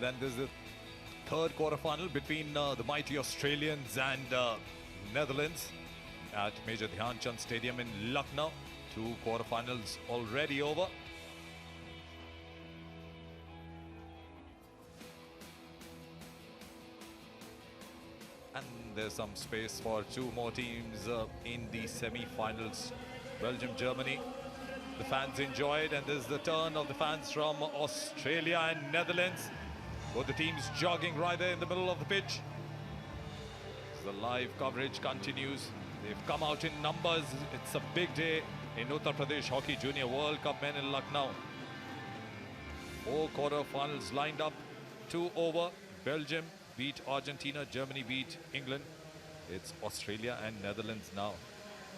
then there's the third quarter-final between the mighty Australians and Netherlands at Major Dhyan Chand Stadium in Lucknow. Two quarter-finals already over. And there's some space for two more teams in the semi-finals. Belgium, Germany. The fans enjoyed, and there's the turn of the fans from Australia and Netherlands. Both the teams jogging right there in the middle of the pitch. The live coverage continues. They've come out in numbers. It's a big day in Uttar Pradesh Hockey Junior World Cup men in Lucknow. 4 quarter-finals lined up, 2 over. Belgium beat Argentina, Germany beat England. It's Australia and Netherlands now.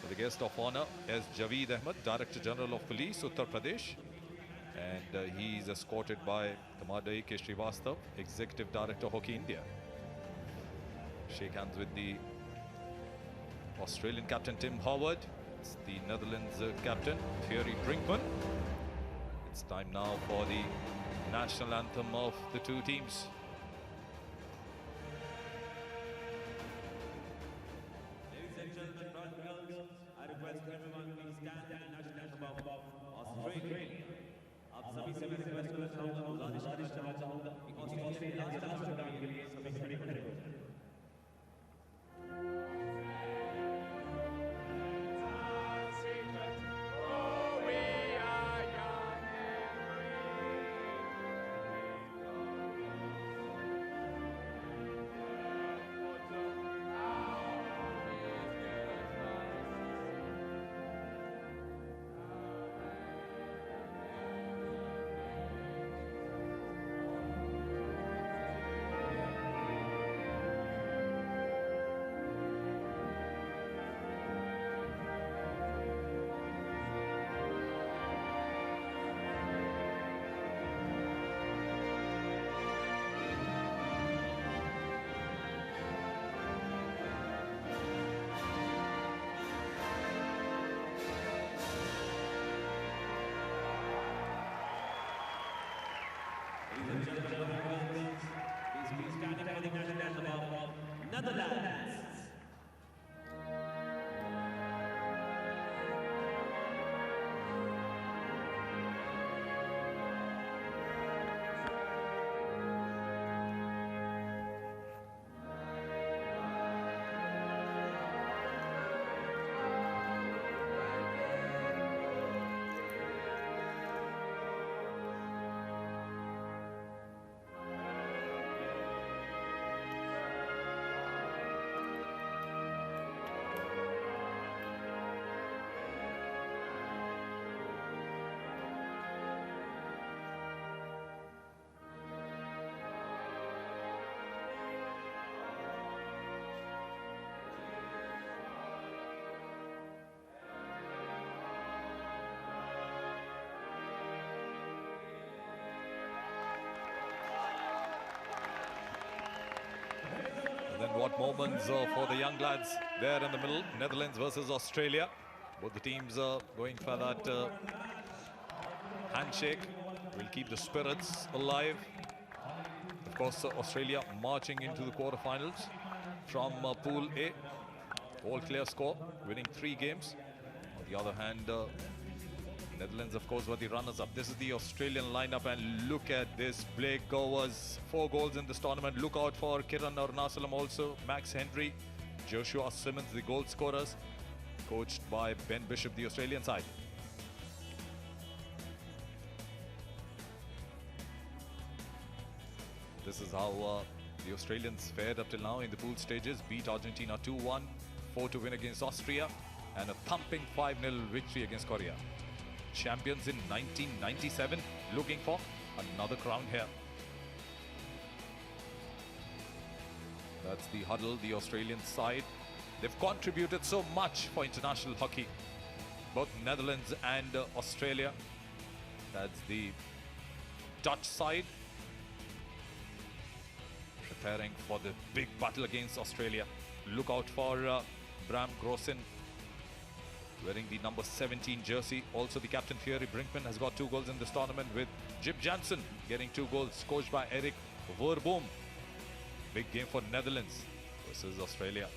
So the guest of honor is Javeed Ahmed, Director General of Police, Uttar Pradesh. And he's escorted by Kamadai K. Srivastav, Executive Director, Hockey India. Shake hands with the Australian captain, Tim Howard. It's the Netherlands captain, Thierry Brinkman. It's time now for the national anthem of the two teams. Ladies and gentlemen, boys and girls, I request everyone to stand and national anthem of Australia. आप सभी से मैं request करना चाहूंगा, गुजारिश करना चाहूंगा कि ऑस्ट्रेलिया राष्ट्र गान के लिए सभी खड़े खड़े हो जाएं। Ladies and gentlemen, please be standing for the national anthem of Netherlands. And then what moments for the young lads there in the middle. Netherlands versus Australia. Both the teams are going for that handshake. Will keep the spirits alive. Of course, Australia marching into the quarterfinals from Pool A. All clear score, winning 3 games. On the other hand, Netherlands, of course, were the runners-up. This is the Australian lineup, and look at this. Blake Gowers, 4 goals in this tournament. Look out for Kiran Arunachalam also, Max Henry, Joshua Simmons, the goal scorers, coached by Ben Bishop, the Australian side. This is how the Australians fared up till now in the pool stages. Beat Argentina 2-1, 4-2 win against Austria, and a thumping 5-0 victory against Korea. Champions in 1997, looking for another crown here. That's the huddle, the Australian side. They've contributed so much for international hockey, both Netherlands and Australia. That's the Dutch side, preparing for the big battle against Australia. Look out for Bram Grossen, wearing the number 17 jersey. Also the captain Thierry Brinkman has got 2 goals in this tournament, with Jib Janssen getting 2 goals, coached by Erik Verboom. Big game for Netherlands versus Australia.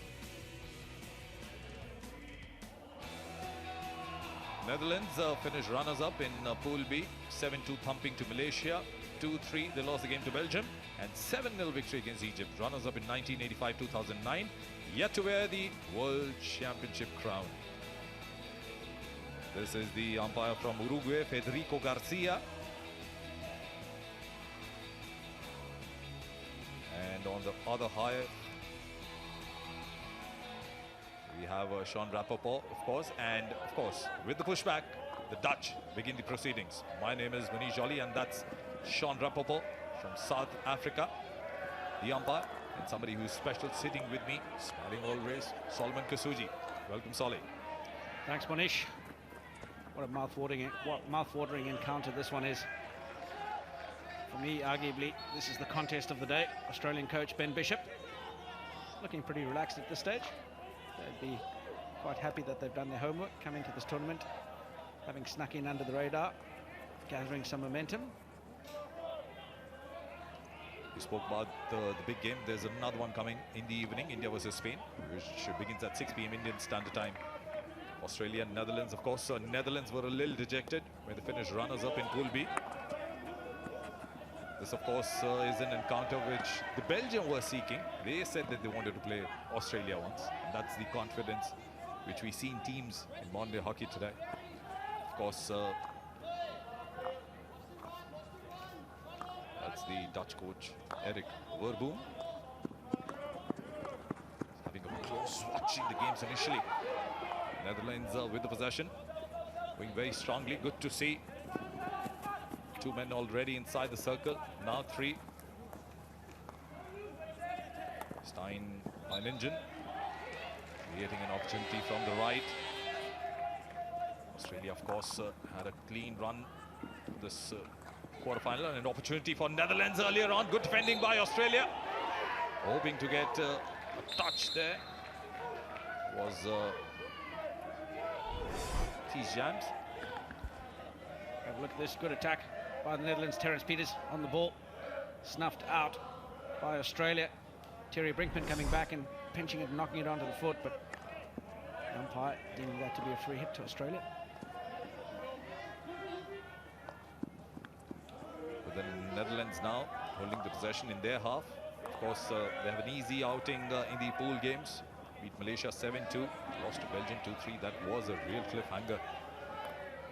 Netherlands finished runners-up in Pool B, 7-2 thumping to Malaysia, 2-3 they lost the game to Belgium, and 7-0 victory against Egypt. Runners-up in 1985-2009, yet to wear the World Championship crown. This is the umpire from Uruguay, Federico Garcia. And on the other high, we have Sean Rappaport, of course, and of course, with the pushback, the Dutch begin the proceedings. My name is Manish Jolly, and that's Sean Rappaport from South Africa, the umpire, and somebody who's special sitting with me, smiling always, Solomon Kasuji. Welcome, Solly. Thanks, Manish. What a mouth-watering encounter this one is. For me, arguably, this is the contest of the day. Australian coach Ben Bishop looking pretty relaxed at this stage. They'd be quite happy that they've done their homework coming to this tournament, having snuck in under the radar, gathering some momentum. You spoke about the big game. There's another one coming in the evening, India versus Spain, which begins at 6 p.m. Indian Standard Time. Australia and Netherlands, of course. Netherlands were a little dejected when they finished runners-up in Pool B. This, of course, is an encounter which the Belgium were seeking. They said that they wanted to play Australia once. And that's the confidence which we see in teams in modern day hockey today. Of course, that's the Dutch coach, Eric Verboom. Having a close watching the games initially. Netherlands with the possession, going very strongly. Good to see. 2 men already inside the circle, now 3. Stein by Ningen, creating an opportunity from the right. Australia, of course, had a clean run this quarterfinal, and an opportunity for Netherlands earlier on. Good defending by Australia, hoping to get a touch there. Was Thies Jams. Have a look at this, good attack by the Netherlands. Terence Peters on the ball, snuffed out by Australia. Terry Brinkman coming back and pinching it and knocking it onto the foot, but the umpire deeming that to be a free hit to Australia. With the Netherlands now holding the possession in their half. Of course, they have an easy outing in the pool games. Beat Malaysia 7-2, lost to Belgium 2-3. That was a real cliffhanger.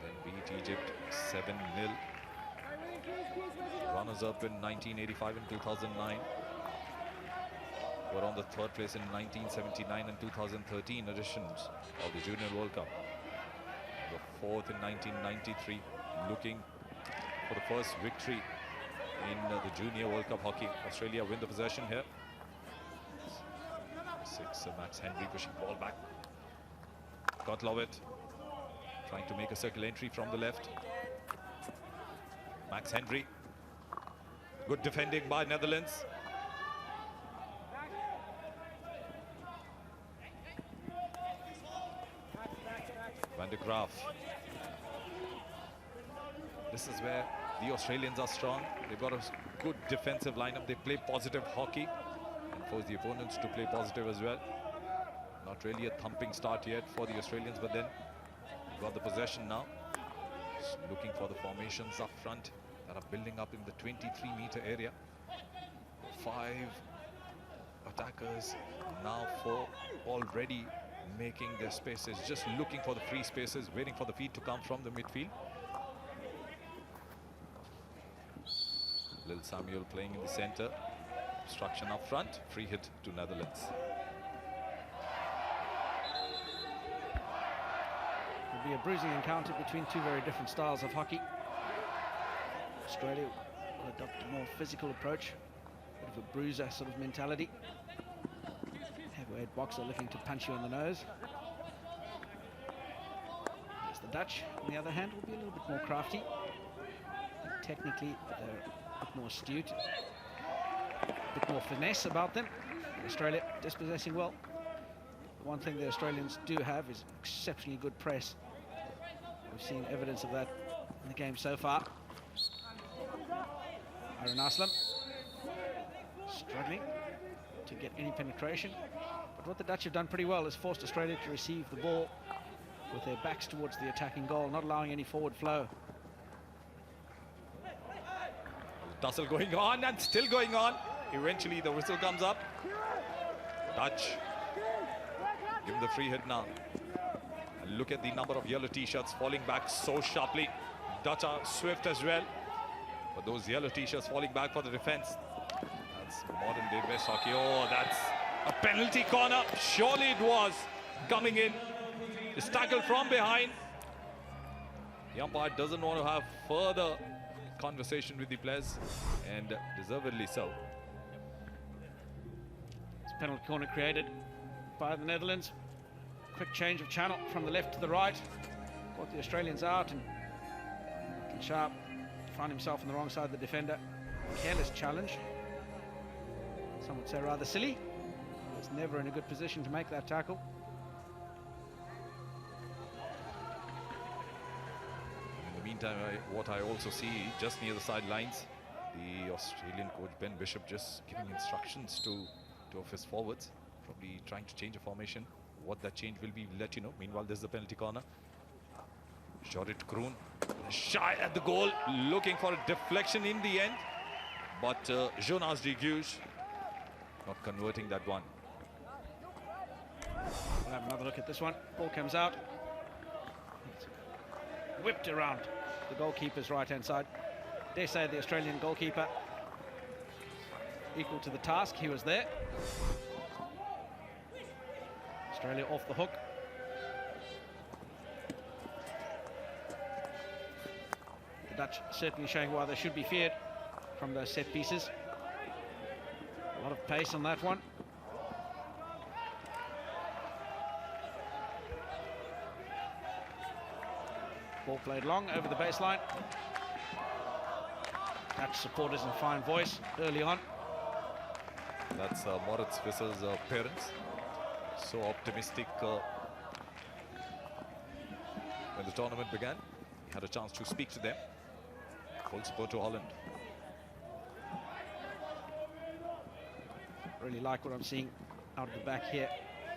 Then beat Egypt 7-0. Runners-up in 1985 and 2009. Were on the 3rd place in 1979 and 2013 editions of the Junior World Cup. The 4th in 1993, looking for the first victory in the Junior World Cup hockey. Australia win the possession here. 6, Max Henry pushing ball back. Kotlovit trying to make a circle entry from the left. Max Henry. Good defending by Netherlands. Van de Graaf. This is where the Australians are strong. They've got a good defensive lineup. They play positive hockey and force the opponents to play positive as well. Not really a thumping start yet for the Australians, but then got the possession now. Just looking for the formations up front that are building up in the 23-meter area. 5 attackers, now 4 already making their spaces, just looking for the free spaces, waiting for the feed to come from the midfield. Lil Samuel playing in the center. Obstruction up front, free hit to Netherlands. It'll be a bruising encounter between two very different styles of hockey. Australia will adopt a more physical approach, a bit of a bruiser sort of mentality. Heavyweight boxer looking to punch you on the nose. Yes, the Dutch, on the other hand, will be a little bit more crafty. Technically, they're a bit more astute, a bit more finesse about them. Australia dispossessing well. The one thing the Australians do have is exceptionally good press. We've seen evidence of that in the game so far. Aaron Aslam struggling to get any penetration. But what the Dutch have done pretty well is forced Australia to receive the ball with their backs towards the attacking goal, not allowing any forward flow. Tussle going on and still going on. Eventually the whistle comes up. Dutch give him the free hit now. And look at the number of yellow t-shirts falling back so sharply. Dutch are swift as well. But those yellow t-shirts falling back for the defense. That's modern day best hockey. Oh, that's a penalty corner. Surely it was coming in. It's tackled from behind. The umpire doesn't want to have further conversation with the players, and deservedly so. It's penalty corner created by the Netherlands. Quick change of channel from the left to the right. Got the Australians out, and Sharp found himself on the wrong side of the defender. Careless challenge. Some would say rather silly. He was never in a good position to make that tackle. In the meantime, what I also see just near the sidelines, the Australian coach Ben Bishop just giving instructions to two of his forwards, probably trying to change a formation. What that change will be, we'll let you know. Meanwhile, there's the penalty corner. Jorrit Kroon shy at the goal, looking for a deflection in the end, but Jonas de Guiche not converting that one. We'll have another look at this one. Ball comes out. It's whipped around the goalkeeper's right-hand side. Dare say the Australian goalkeeper equal to the task. He was there. Australia off the hook. The Dutch certainly showing why they should be feared from those set pieces. A lot of pace on that one. Ball played long over the baseline. Dutch supporters in fine voice early on. That's Moritz Visser's parents. So optimistic when the tournament began. He had a chance to speak to them. Full support to Holland. Really like what I'm seeing out of the back here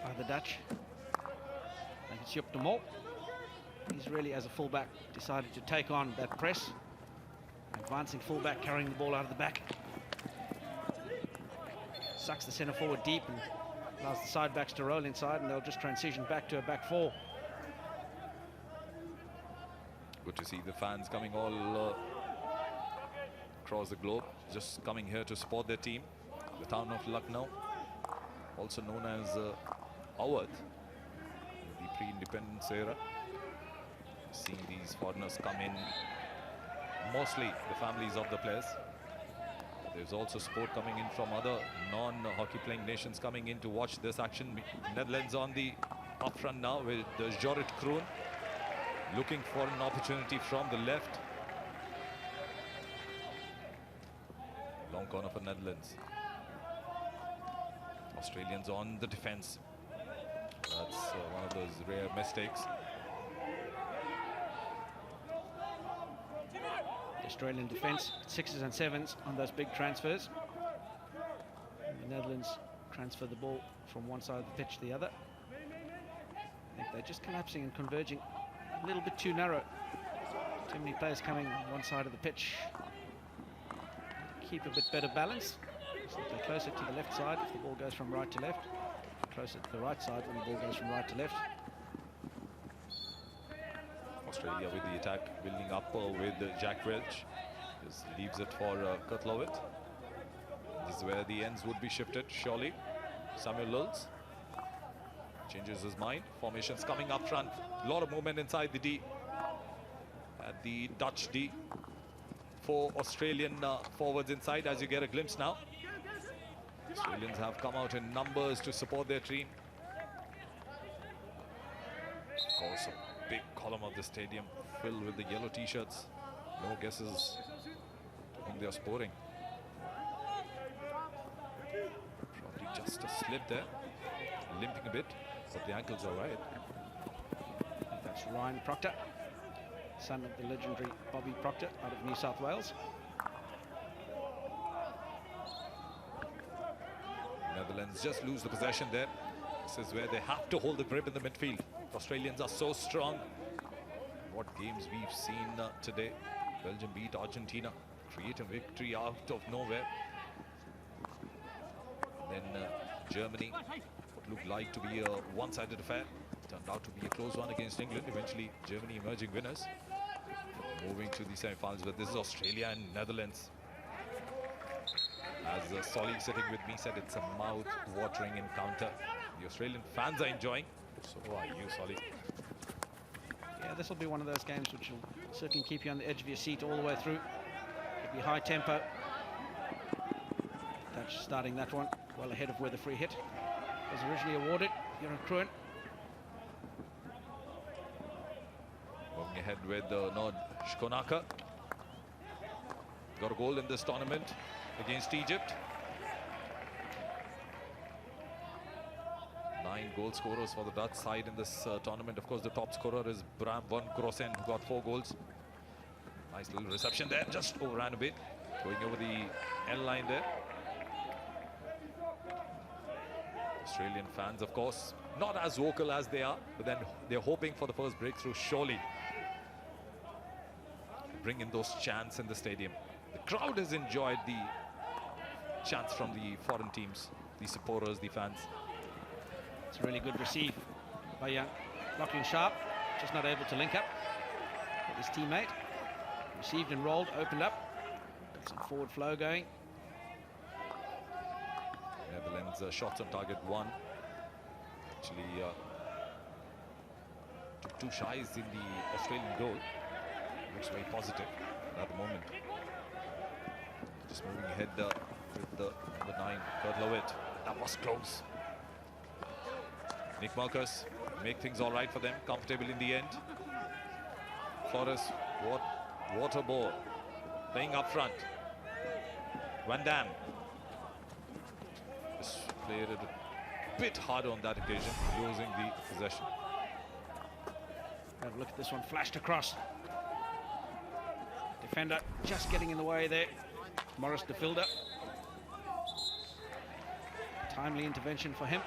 by the Dutch. I think it's Joep de Mol. He's really, as a fullback, decided to take on that press. Advancing fullback, carrying the ball out of the back. Sucks the centre forward deep and allows the side backs to roll inside, and they'll just transition back to a back four. Good to see the fans coming all across the globe, just coming here to support their team. The town of Lucknow, also known as Awadh, the pre-independence era. Seeing these foreigners come in, mostly the families of the players. There's also support coming in from other non-hockey playing nations coming in to watch this action. Netherlands on the up front now with Jorrit Kroon looking for an opportunity from the left. Long corner for Netherlands. Australians on the defense. That's one of those rare mistakes. Australian defence, 6s and 7s on those big transfers. And the Netherlands transfer the ball from one side of the pitch to the other. I think they're just collapsing and converging a little bit too narrow. Too many players coming one side of the pitch. Keep a bit better balance. Simply closer to the left side if the ball goes from right to left. Closer to the right side when the ball goes from right to left. Australia with the attack building up with Jack Welch. Just leaves it for Kutlovit. This is where the ends would be shifted, surely. Samuel Lulz changes his mind. Formations coming up front. A lot of movement inside the D. At the Dutch D. 4 Australian forwards inside, as you get a glimpse now. Australians have come out in numbers to support their team. Of course, a big column of the stadium filled with the yellow t-shirts. No guesses. I think they are sporting. Probably just a slip there. Limping a bit, but the ankles are right. That's Ryan Proctor, son of the legendary Bobby Proctor out of New South Wales. Netherlands just lose the possession there. This is where they have to hold the grip in the midfield. Australians are so strong. What games we've seen today. Belgium beat Argentina, create a victory out of nowhere. Then Germany, what looked like to be a one-sided affair, turned out to be a close one against England. Eventually, Germany emerging winners. Moving to the semi-finals, but this is Australia and Netherlands. As Solly sitting with me said, it's a mouth-watering encounter. The Australian fans are enjoying. So are you, Solly? Yeah, this will be one of those games which will certainly keep you on the edge of your seat all the way through. It'll be high tempo. Dutch starting that one well ahead of where the free hit was originally awarded here in Kruin. Moving ahead with Nord Shkonaka. Got a goal in this tournament against Egypt. 9 goal scorers for the Dutch side in this tournament. Of course, the top scorer is Bram van Grossen, who got 4 goals. Nice little reception there, just overran a bit, going over the L line there. Australian fans, of course, not as vocal as they are, but then they're hoping for the first breakthrough, surely. Bring in those chants in the stadium. The crowd has enjoyed the chants from the foreign teams, the supporters, the fans. It's a really good receive by Lachlan Sharp, just not able to link up with his teammate. Received and rolled, opened up, got some forward flow going. Netherlands shots on target 1. Actually took 2 shies in the Australian goal. Looks very positive at the moment. Just moving ahead with the number 9, Kurt Lowitt. That was close. Nick Marcus make things all right for them, comfortable in the end. Flores, water ball, playing up front. Van Dam just played it a bit harder on that occasion, losing the possession. Have a look at this one, flashed across. Defender just getting in the way there. Morris de Vilder. Timely intervention for him.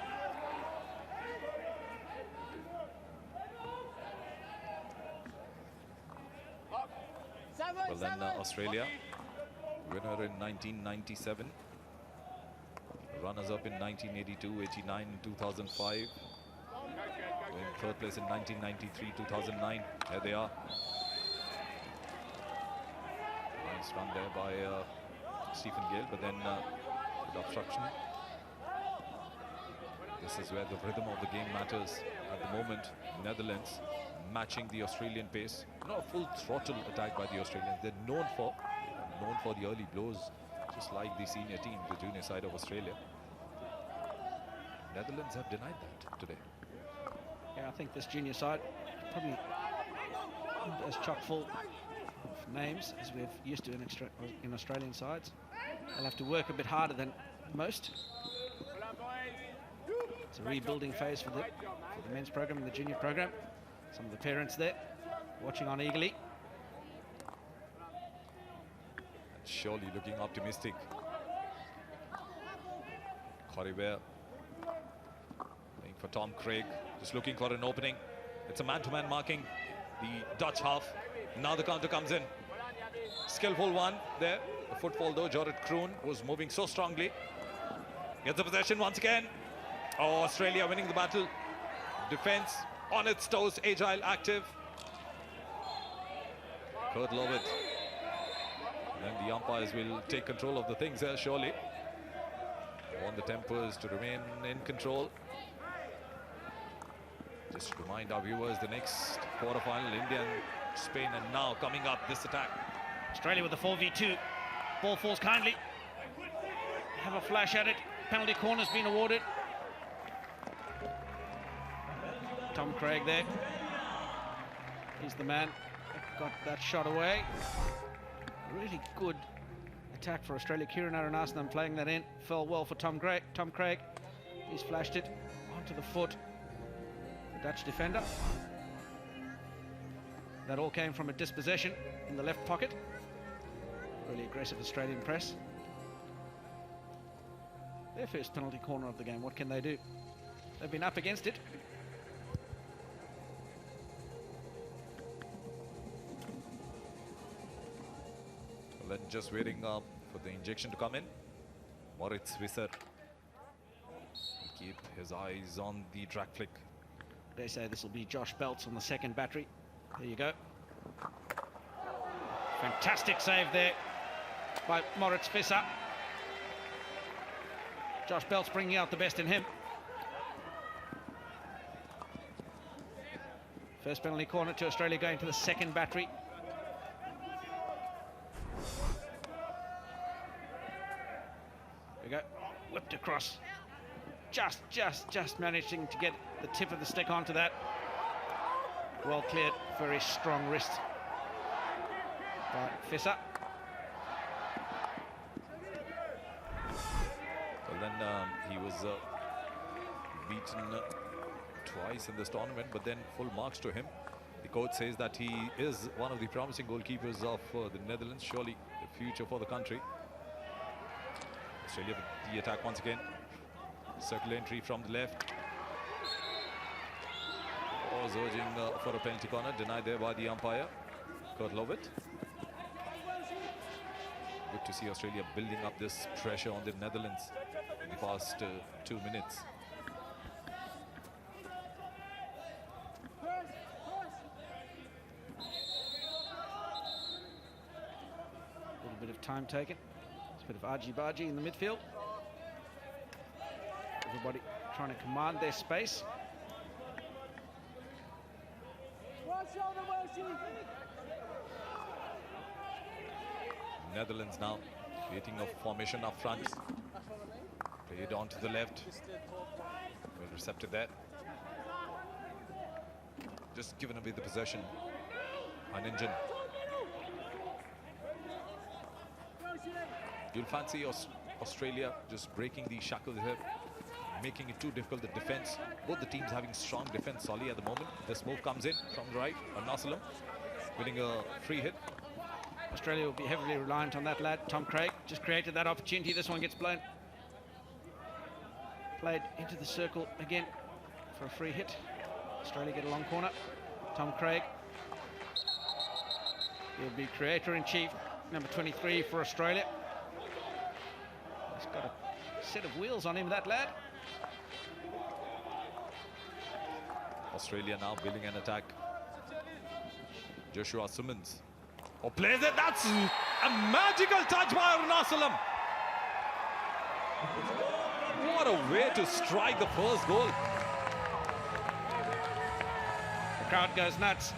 Well then, Australia, winner in 1997, runners-up in 1982, 89, 2005, in 3rd place in 1993, 2009. There they are. Nice run there by Stephen Gale, but then the obstruction. This is where the rhythm of the game matters at the moment. Netherlands matching the Australian pace. Not a full throttle attack by the Australians. They're known for the early blows, just like the senior team, the junior side of Australia. Netherlands have denied that today. Yeah, I think this junior side probably not as chock full of names as we're used to in Australian sides. They'll have to work a bit harder than most. It's a rebuilding phase for the men's program and the junior program. Some of the parents there watching on eagerly. And surely looking optimistic. Corriver playing for Tom Craig, just looking for an opening. It's a man-to-man marking, the Dutch half. Now the counter comes in. Skillful one there. The footfall though, Jorrit Kroon was moving so strongly. Gets the possession once again. Oh, Australia winning the battle. Defense on its toes, agile, active. Kurt Lowitt. And the umpires will take control of the things here, surely. They want the tempers to remain in control. Just to remind our viewers, the next quarterfinal, India and Spain, and now coming up this attack. Australia with the 4v2. Ball falls kindly. Have a flash at it. Penalty corner's been awarded. Tom Craig there. He's the man that got that shot away. Really good attack for Australia. Kieran Arunasunam playing that in. Fell well for Tom Craig. He's flashed it onto the foot. The Dutch defender. That all came from a dispossession in the left pocket. Really aggressive Australian press. Their first penalty corner of the game. What can they do? They've been up against it. Well, then just waiting for the injection to come in. Moritz Visser will keep his eyes on the drag flick. They say this will be Josh Belts on the second battery. There you go. Fantastic save there by Moritz Visser. Josh Belts bringing out the best in him. First penalty corner to Australia, going to the second battery. There we go. Whipped across. Just managing to get the tip of the stick onto that. Well cleared. Very strong wrist by Visser. Well, then he was beaten twice in this tournament, but then full marks to him. The coach says that he is one of the promising goalkeepers of the Netherlands, surely the future for the country. Australia with the attack once again. Circular entry from the left. Was urging for a penalty corner, denied there by the umpire, Kurt Lovett. Good to see Australia building up this pressure on the Netherlands in the past 2 minutes. A little bit of time taken. It's a bit of argy-bargy in the midfield. Everybody trying to command their space. Netherlands now creating a formation up front. Played on to the left. Well recepted there. Just given away the possession. Haninjan. You'll fancy Australia just breaking the shackles here, making it too difficult, the defense. Both the teams having strong defense, Solly, at the moment. This move comes in from the right. Arnasalam winning a free hit. Australia will be heavily reliant on that lad. Tom Craig just created that opportunity. This one gets blown. Played into the circle again for a free hit. Australia get a long corner. Tom Craig. He'll be creator-in-chief, number 23 for Australia. He's got a set of wheels on him, that lad. Australia now building an attack. Joshua Simmons. Oh, plays it. That's a magical touch by Arnasalam. What a way to strike the first goal. The crowd goes nuts.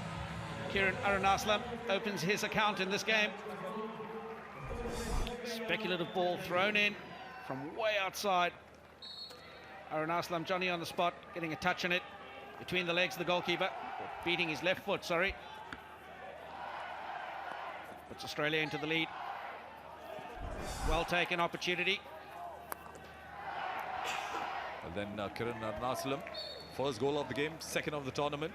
Kieran Arnasalam opens his account in this game. Speculative ball thrown in from way outside. Arnasalam, Johnny on the spot, getting a touch on it between the legs of the goalkeeper, beating his left foot, sorry. Puts Australia into the lead. Well taken opportunity. And then Kiran Arnasalam, first goal of the game, second of the tournament.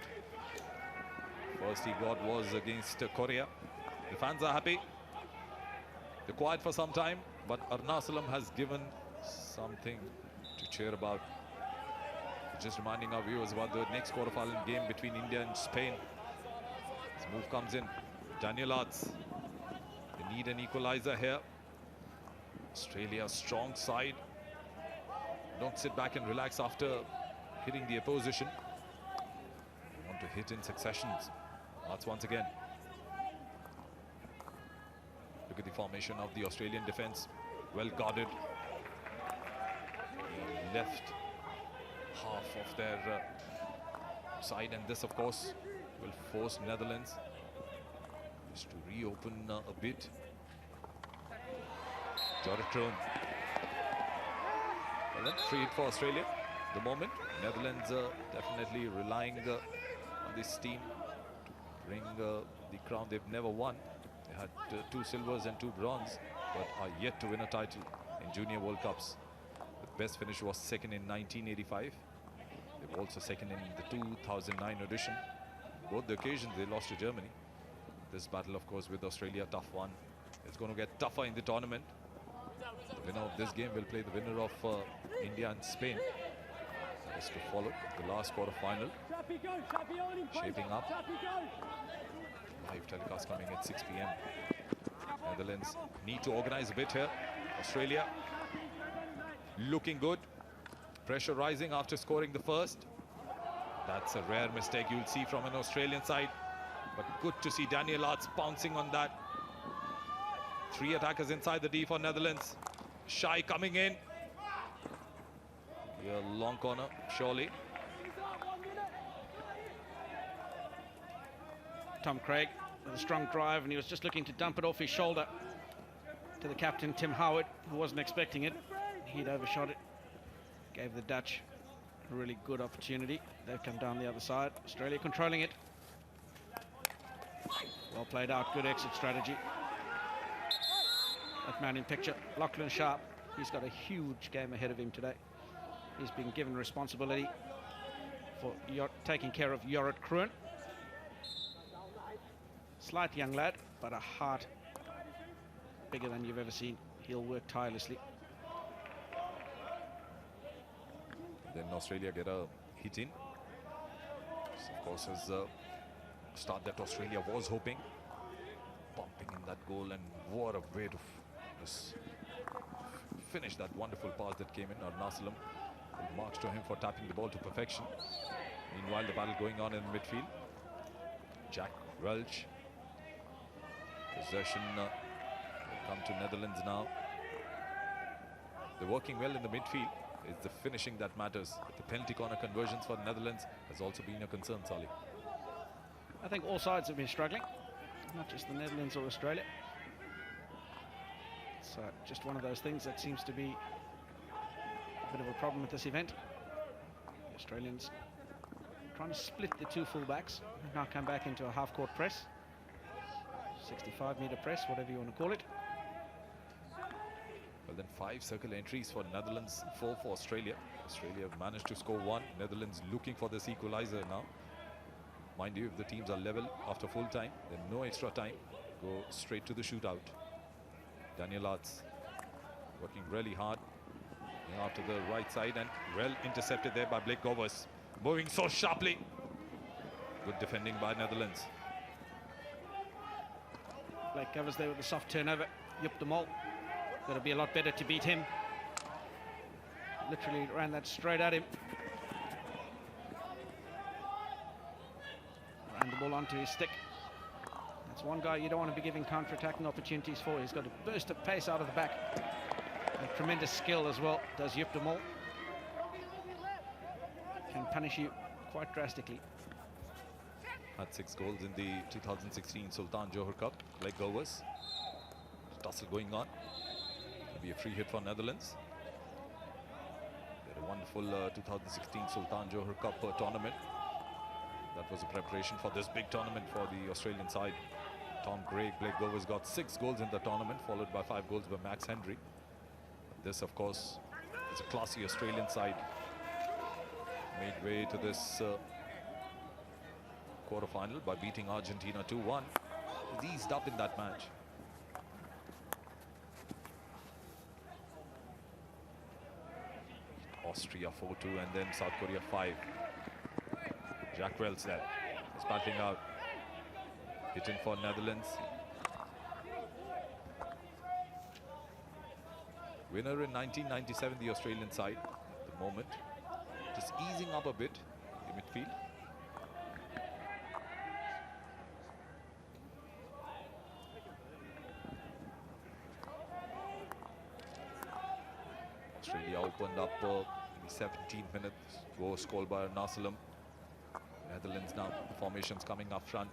First he got was against Korea. The fans are happy. They're quiet for some time, but Arnasalam has given something to cheer about. Just reminding our viewers about the next quarterfinal game between India and Spain. This move comes in. Daniel Arts. They need an equalizer here. Australia, strong side. Don't sit back and relax after hitting the opposition. They want to hit in successions. Arts once again. Look at the formation of the Australian defense. Well guarded. The left half of their side, and this of course will force Netherlands just to reopen a bit. Jordan. Well then, free hit for Australia. The moment Netherlands definitely relying on this team to bring the crown they've never won. They had 2 silvers and 2 bronze, but are yet to win a title in Junior World Cups. The best finish was second in 1985. They were also second in the 2009 edition. Both the occasions they lost to Germany. This battle, of course, with Australia, tough one. It's going to get tougher in the tournament. The winner of this game will play the winner of India and Spain. That is to follow the last quarter-final. Shaping up. Live telecast coming at 6 p.m. Netherlands need to organize a bit here. Australia looking good. Pressure rising after scoring the first. That's a rare mistake you'll see from an Australian side. But good to see Daniel Arts pouncing on that. 3 attackers inside the D for Netherlands. Shai coming in. Here, long corner, surely. Tom Craig with a strong drive, and he was just looking to dump it off his shoulder to the captain, Tim Howard, who wasn't expecting it. He'd overshot it. Gave the Dutch a really good opportunity. They've come down the other side. Australia controlling it. Well played out, good exit strategy. That man in picture, Lachlan Sharp, he's got a huge game ahead of him today. He's been given responsibility for taking care of Jorrit Kruin. Slight young lad, but a heart bigger than you've ever seen. He'll work tirelessly. Then Australia get a hit in. This, of course, is a start that Australia was hoping. Pumping in that goal, and what a way to just finish that wonderful pass that came in. Arnasalam, marks to him for tapping the ball to perfection. Meanwhile, the battle going on in the midfield. Jack Welch. Possession will come to Netherlands now. They're working well in the midfield. It's the finishing that matters. The penalty corner conversions for the Netherlands has also been a concern, Salih. I think all sides have been struggling, not just the Netherlands or Australia. It's just one of those things that seems to be a bit of a problem with this event. The Australians trying to split the 2 fullbacks and now come back into a half-court press. 65-meter press, whatever you want to call it. Well, then 5 circle entries for Netherlands, 4 for Australia. Australia have managed to score 1. Netherlands looking for this equalizer now. Mind you, if the teams are level after full time, then no extra time. Go straight to the shootout. Daniel Arts working really hard out to the right side, and well intercepted there by Blake Govers. Moving so sharply. Good defending by Netherlands. Blake Govers there with the soft turnover. Yup the Mol. Got to be a lot better to beat him. Literally ran that straight at him. Ran the ball onto his stick. That's one guy you don't want to be giving counter-attacking opportunities for. He's got a burst of pace out of the back. And tremendous skill as well, does Yup the Mol. Can punish you quite drastically. Had 6 goals in the 2016 Sultan Johor Cup. Blake Govers. Tussle going on. It'll be a free hit for Netherlands. They had a wonderful 2016 Sultan Johor Cup tournament. That was a preparation for this big tournament for the Australian side. Tom Craig, Blake Govers got 6 goals in the tournament, followed by 5 goals by Max Henry. This, of course, is a classy Australian side. Made way to this quarter-final by beating Argentina 2-1. Eased up in that match. Austria 4-2 and then South Korea 5. Jack Welch there is battling out. Hit in for Netherlands. Winner in 1997, the Australian side at the moment. Just easing up a bit in midfield. Australia opened up in the 17th minute. Goal scored by Arnasalam. Netherlands now, the formations coming up front.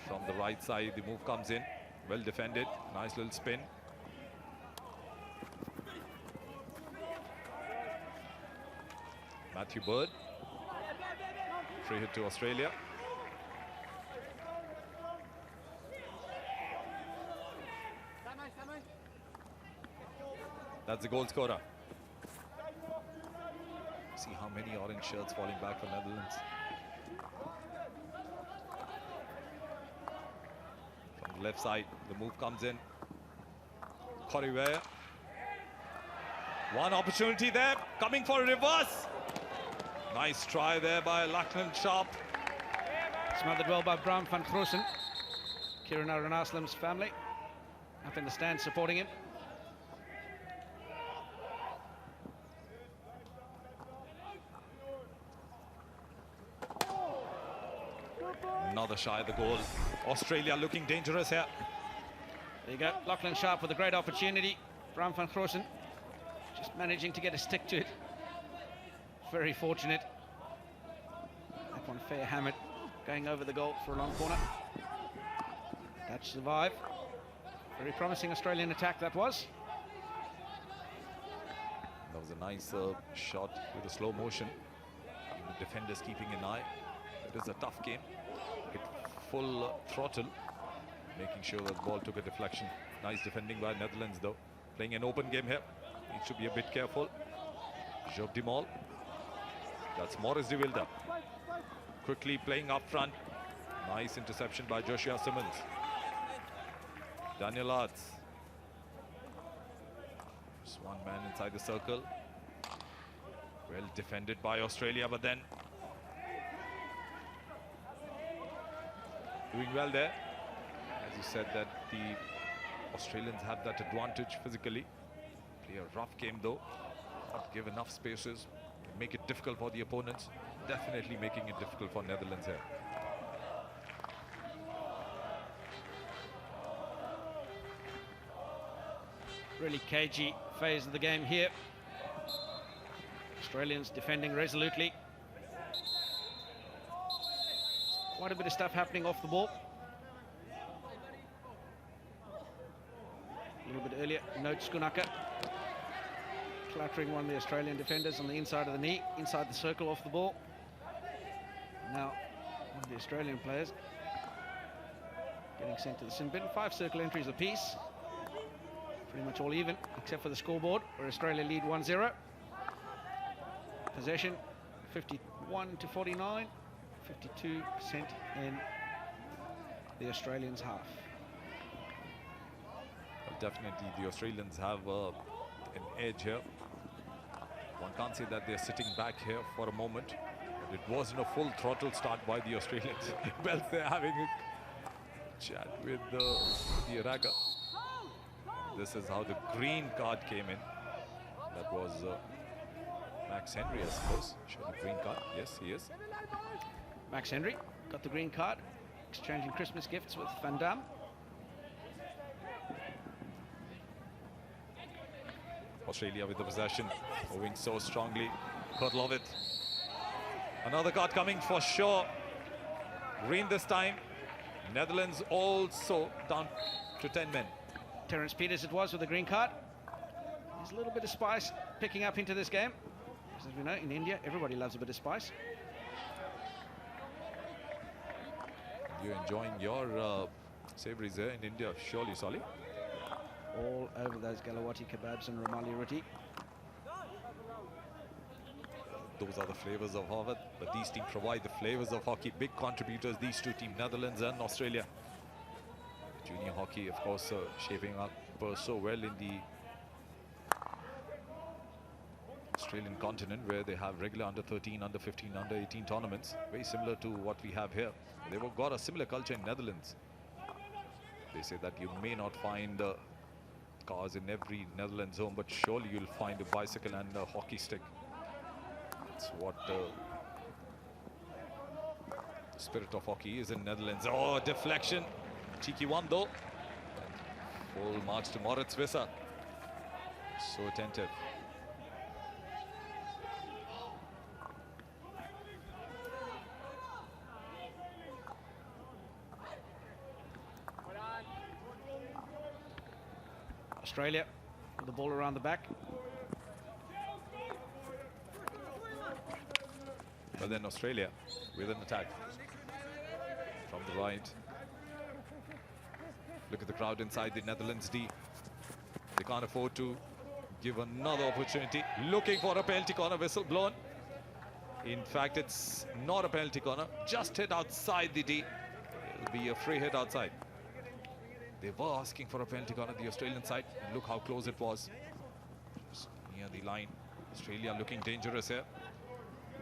From the right side, the move comes in. Well defended. Nice little spin. Matthew Bird. Free hit to Australia. That's the goal scorer. See how many orange shirts falling back for Netherlands. From the left side, the move comes in. Corriway. One opportunity there, coming for a reverse. Nice try there by Lucknow Sharp. Smothered well by Bram van Groosen. Kieran Aranaslam's family up in the stand supporting him. Another shy of the goal. Australia looking dangerous here. There you go, Lachlan Sharp with a great opportunity. Bram van Groosen just managing to get a stick to it. Very fortunate. That one fair hammered, going over the goal for a long corner. Dutch survive. Very promising Australian attack that was. That was a nice shot with a slow motion. The defenders keeping an eye. It is a tough game. Hit full throttle, making sure that the ball took a deflection. Nice defending by Netherlands though. Playing an open game here. Needs to be a bit careful. Job de Mol. That's Maurice de Wilde. Quickly playing up front. Nice interception by Joshua Simmons. Daniel Arts. Just one man inside the circle. Well defended by Australia, but then doing well there. As you said, that the Australians have that advantage physically. Play a rough game though. Not give enough spaces. Make it difficult for the opponents. Definitely making it difficult for Netherlands here. Really cagey phase of the game here. Australians defending resolutely. Quite a bit of stuff happening off the ball. A little bit earlier, Note Skunaka clattering one of the Australian defenders on the inside of the knee, inside the circle off the ball. Now, one of the Australian players getting sent to the sin bin. 5 circle entries apiece. Pretty much all even, except for the scoreboard, where Australia lead 1-0. Possession, 51 to 49. 52% in the Australians' half. Well, definitely the Australians have an edge here. One can't say that they're sitting back here for a moment. But it wasn't a full throttle start by the Australians. Well, they're having a chat with the Iraga. This is how the green card came in. That was Max Henry, I suppose. Showed the green card. Yes, he is. Max Henry got the green card, exchanging Christmas gifts with Van Damme. Australia with the possession, moving so strongly. Kurlovit. Another card coming for sure. Green this time. Netherlands also down to 10 men. Terence Peters it was with the green card. There's a little bit of spice picking up into this game. As we know, in India, everybody loves a bit of spice. You're enjoying your savouries there in India, surely, Solly? All over those Galawati kebabs and Romali roti. Those are the flavours of Harvard, but these teams provide the flavours of hockey. Big contributors, these two teams, Netherlands and Australia. Junior hockey, of course, shaping up so well in the Australian continent, where they have regular under 13, under 15, under 18 tournaments, very similar to what we have here. They've got a similar culture in Netherlands. They say that you may not find cars in every Netherlands home, but surely you'll find a bicycle and a hockey stick. That's what the spirit of hockey is in Netherlands. Oh, deflection. Cheeky one though. Full march to Moritz Visser. So attentive. Australia with the ball around the back. But then Australia with an attack from the right. Look at the crowd inside the Netherlands D. They can't afford to give another opportunity. Looking for a penalty corner, whistle blown. In fact, it's not a penalty corner, just hit outside the D. It'll be a free hit outside. They were asking for a penalty corner, the Australian side. Look how close it was. Just near the line. Australia looking dangerous here.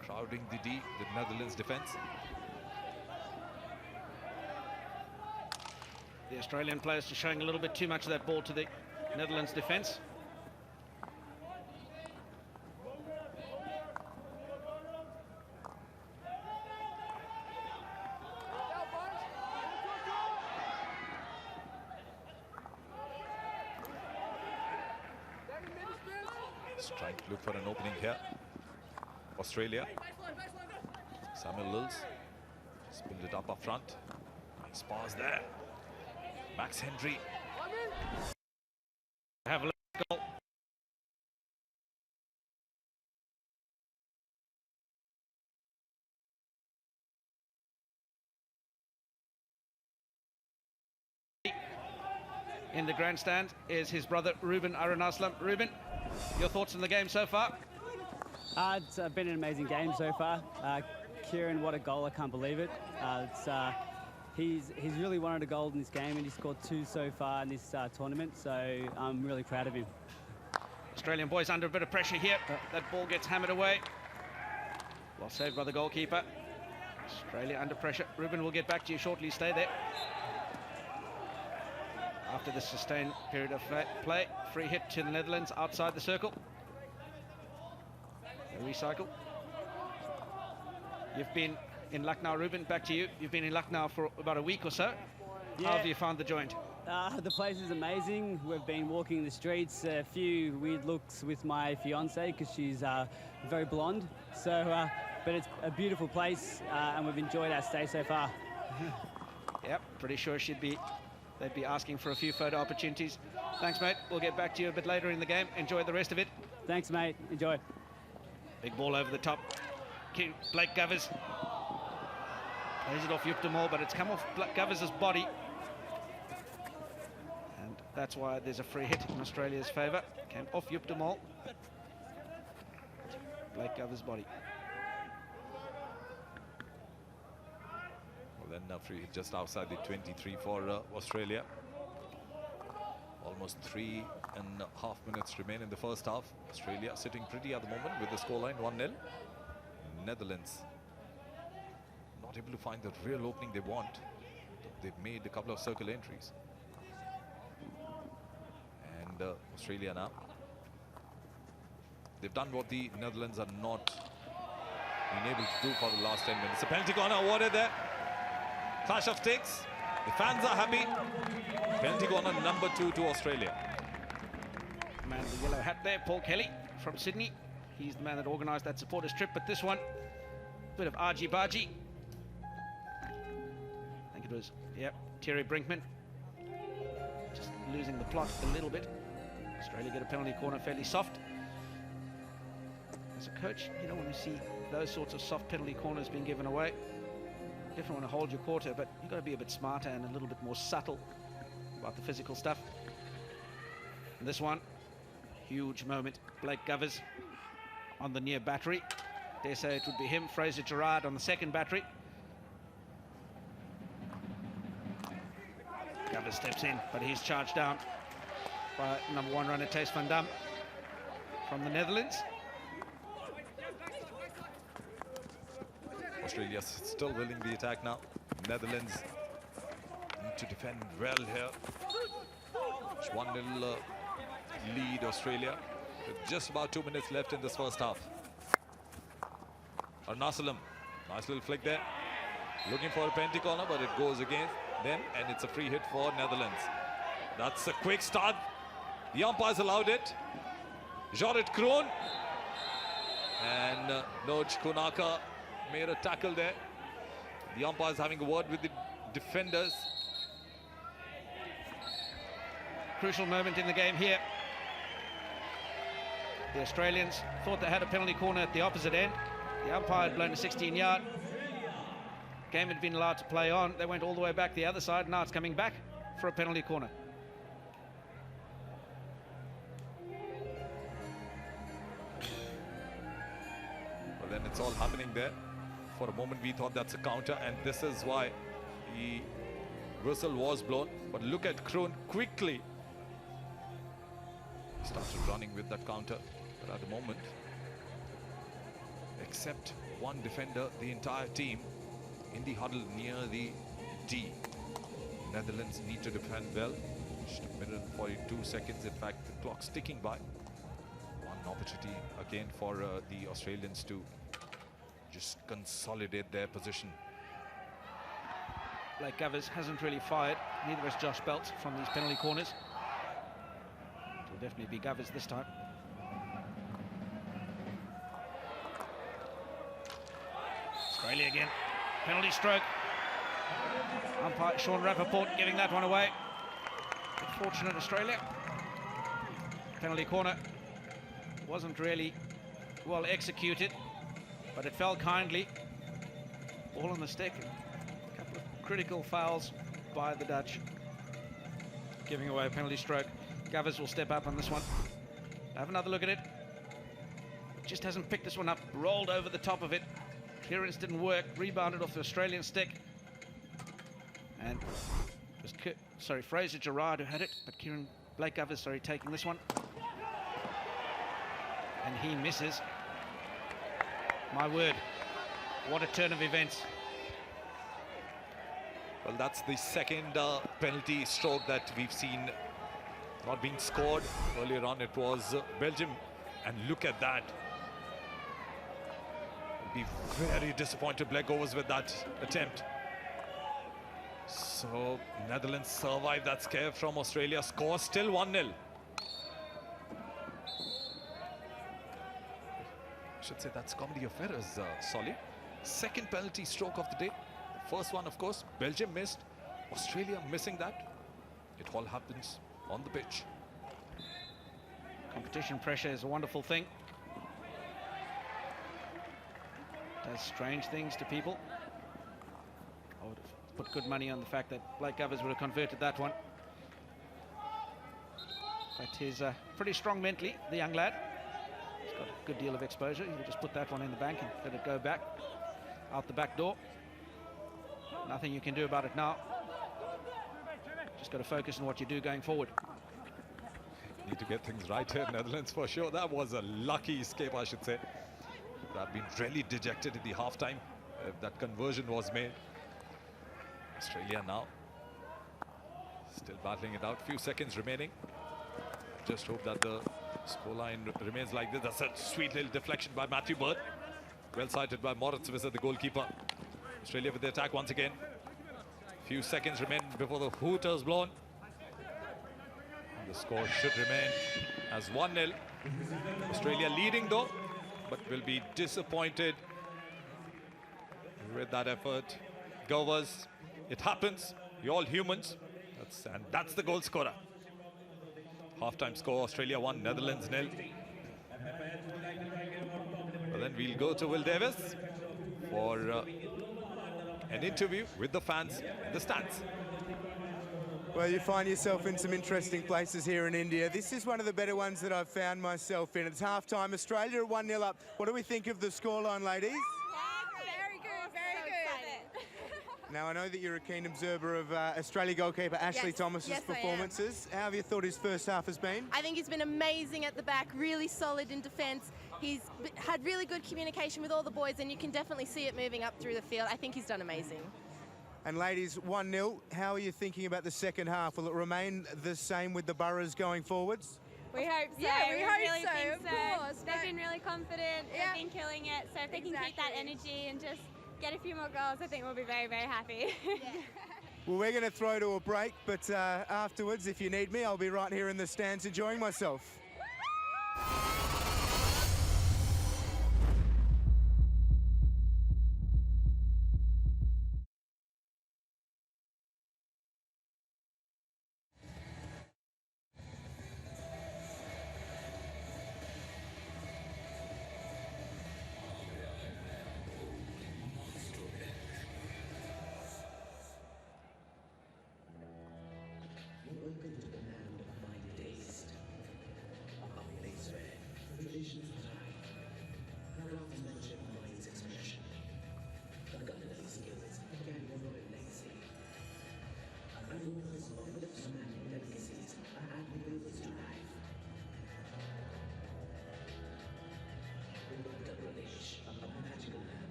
Crowding the Netherlands defence. The Australian players just showing a little bit too much of that ball to the Netherlands defence. Just trying to look for an opening here. Australia. Samuel Lills. Just build it up front. Nice pass there. Max Henry. Have a look at the goal. In the grandstand is his brother Ruben Arunaslam. Ruben, your thoughts on the game so far? It's been an amazing game so far. Kieran, what a goal, I can't believe it. He's really wanted a goal in this game, and he scored 2 so far in this tournament, so I'm really proud of him. Australian boys under a bit of pressure here. That ball gets hammered away. Well saved by the goalkeeper. Australia under pressure. Ruben, we'll get back to you shortly. Stay there. After the sustained period of play, free hit to the Netherlands outside the circle. A recycle. You've been in Lucknow, Ruben, back to you. You've been in Lucknow for about a week or so. Yeah. How have you found the joint? The place is amazing. We've been walking the streets, a few weird looks with my fiance because she's very blonde. So, but it's a beautiful place, and we've enjoyed our stay so far. Yep, pretty sure they'd be asking for a few photo opportunities. Thanks, mate. We'll get back to you a bit later in the game. Enjoy the rest of it. Thanks, mate. Enjoy. Big ball over the top. Blake Govers. Plays it off Yuptamal, but it's come off Govers' body. And that's why there's a free hit in Australia's favour. Came off Yuptamal. Blake Govers' body. Well, then free hit just outside the 23 for Australia. Almost 3.5 minutes remain in the first half. Australia sitting pretty at the moment with the scoreline 1-0. Netherlands not able to find the real opening they want. They've made a couple of circle entries. And Australia now. They've done what the Netherlands are not been able to do for the last 10 minutes. A penalty corner awarded there. Clash of sticks. The fans are happy. Penalty corner number 2 to Australia. Man, the yellow hat there, Paul Kelly from Sydney. He's the man that organised that supporters trip, but this one, bit of argy-bargy. I think it was, yep, Terry Brinkman. Just losing the plot a little bit. Australia get a penalty corner fairly soft. As a coach, you don't want to see those sorts of soft penalty corners being given away. You definitely want to hold your quarter, but you've got to be a bit smarter and a little bit more subtle about the physical stuff. And this one, huge moment. Blake Govers on the near battery. Dare say it would be him. Fraser Gerrard on the second battery. Govers steps in, but he's charged down by number 1 runner Thijs van Dam from the Netherlands. Australia still willing the attack now. Netherlands need to defend well here. It's 1-0 lead Australia with just about 2 minutes left in this first half. Arnasalam, nice little flick there. Looking for a penalty corner, but it goes against them, and it's a free hit for Netherlands. That's a quick start. The umpires allowed it. Jorrit Kroon and Noj Konaka made a tackle there. The umpires having a word with the defenders. Crucial moment in the game here. The Australians thought they had a penalty corner at the opposite end. The umpire had blown a 16-yard. Game had been allowed to play on. They went all the way back the other side. Now it's coming back for a penalty corner. Well, then it's all happening there. For a moment we thought that's a counter, and this is why the whistle was blown. But look at Kroon quickly. Started running with that counter. But at the moment, except one defender, the entire team in the huddle near the D. Netherlands need to defend well. Just a minute and 42 seconds. In fact, the clock's ticking by. One opportunity again for the Australians to just consolidate their position. Blake Gavers hasn't really fired. Neither has Josh Belt from these penalty corners. It will definitely be Gavers this time. Australia again. Penalty stroke. Umpire Sean Rappaport giving that one away. Fortunate Australia. Penalty corner wasn't really well executed, but it fell kindly. Ball on the stick. A couple of critical fouls by the Dutch. Giving away a penalty stroke. Gavers will step up on this one. Have another look at it. Just hasn't picked this one up. Rolled over the top of it. Clearance didn't work. Rebounded off the Australian stick. And it was Fraser Gerard who had it, but Blake Gavers, taking this one. And he misses. My word, what a turn of events. Well, that's the second penalty stroke that we've seen not being scored. Earlier on it was Belgium, and look at that. Be very disappointed Black Overs with that attempt. So Netherlands survived that scare from Australia. Score still 1-0. I should say that's comedy of errors, Solly. Second penalty stroke of the day. The first one, of course, Belgium missed. Australia missing that. It all happens on the pitch. Competition pressure is a wonderful thing. Does strange things to people. I would have put good money on the fact that Blake Gavers would have converted that one. But he's pretty strong mentally, the young lad. He's got a good deal of exposure. He'll just put that one in the bank and let it go back out the back door. Nothing you can do about it now. Just got to focus on what you do going forward. Need to get things right here, Netherlands, for sure. That was a lucky escape, I should say. Would have been really dejected in the halftime if that conversion was made. Australia now still battling it out. Few seconds remaining. Just hope that the scoreline remains like this. That's a sweet little deflection by Matthew Bird. Well sighted by Moritz Visser, the goalkeeper. Australia with the attack once again. Few seconds remain before the hooters blown. The score should remain as 1-0. Australia leading though, but will be disappointed with that effort. Govers, it happens. You're all humans. That's the goal scorer. Half-time score, Australia 1, Netherlands 0. Well, then we'll go to Will Davis for an interview with the fans in the stands. Well, you find yourself in some interesting places here in India. This is one of the better ones that I've found myself in. It's half-time. Australia 1-0 up. What do we think of the scoreline, ladies? Very good, very good. Now, I know that you're a keen observer of Australia goalkeeper Ashley Thomas's performances. How have you thought his first half has been? I think he's been amazing at the back, really solid in defence. He's had really good communication with all the boys, and you can definitely see it moving up through the field. I think he's done amazing. And ladies, 1-0. How are you thinking about the second half? Will it remain the same with the Boroughs going forwards? We hope so. Yeah, we hope really so, think of so. course, They've but- been really confident. Yeah. They've been killing it. So if they can keep that Exactly. energy and just get a few more goals, I think we'll be very, very happy. Well, we're going to throw to a break, but afterwards, if you need me, I'll be right here in the stands enjoying myself. You're open to the command of my taste. Amazing.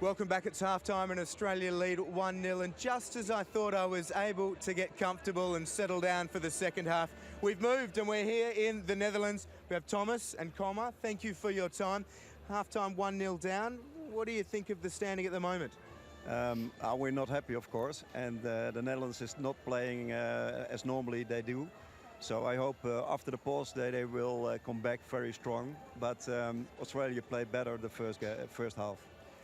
Welcome back. It's half-time and Australia lead 1-0. And just as I thought I was able to get comfortable and settle down for the second half, we've moved and we're here in the Netherlands. We have Thomas and Coma. Thank you for your time. Half-time 1-0 down. What do you think of the standing at the moment? We're not happy, of course, and the Netherlands is not playing as normally they do. So I hope after the pause they will come back very strong. But Australia played better the first half.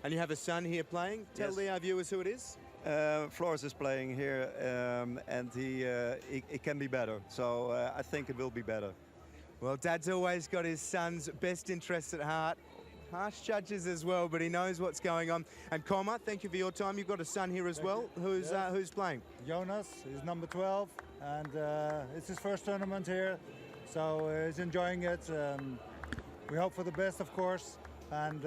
And you have a son here playing. Tell the viewers who it is. Flores is playing here, and he can be better. So I think it will be better. Well, Dad's always got his son's best interests at heart. Harsh judges as well, but he knows what's going on. And Coma, thank you for your time. You've got a son here as well. Who's playing? Jonas is number 12, and it's his first tournament here, so he's enjoying it. We hope for the best, of course, and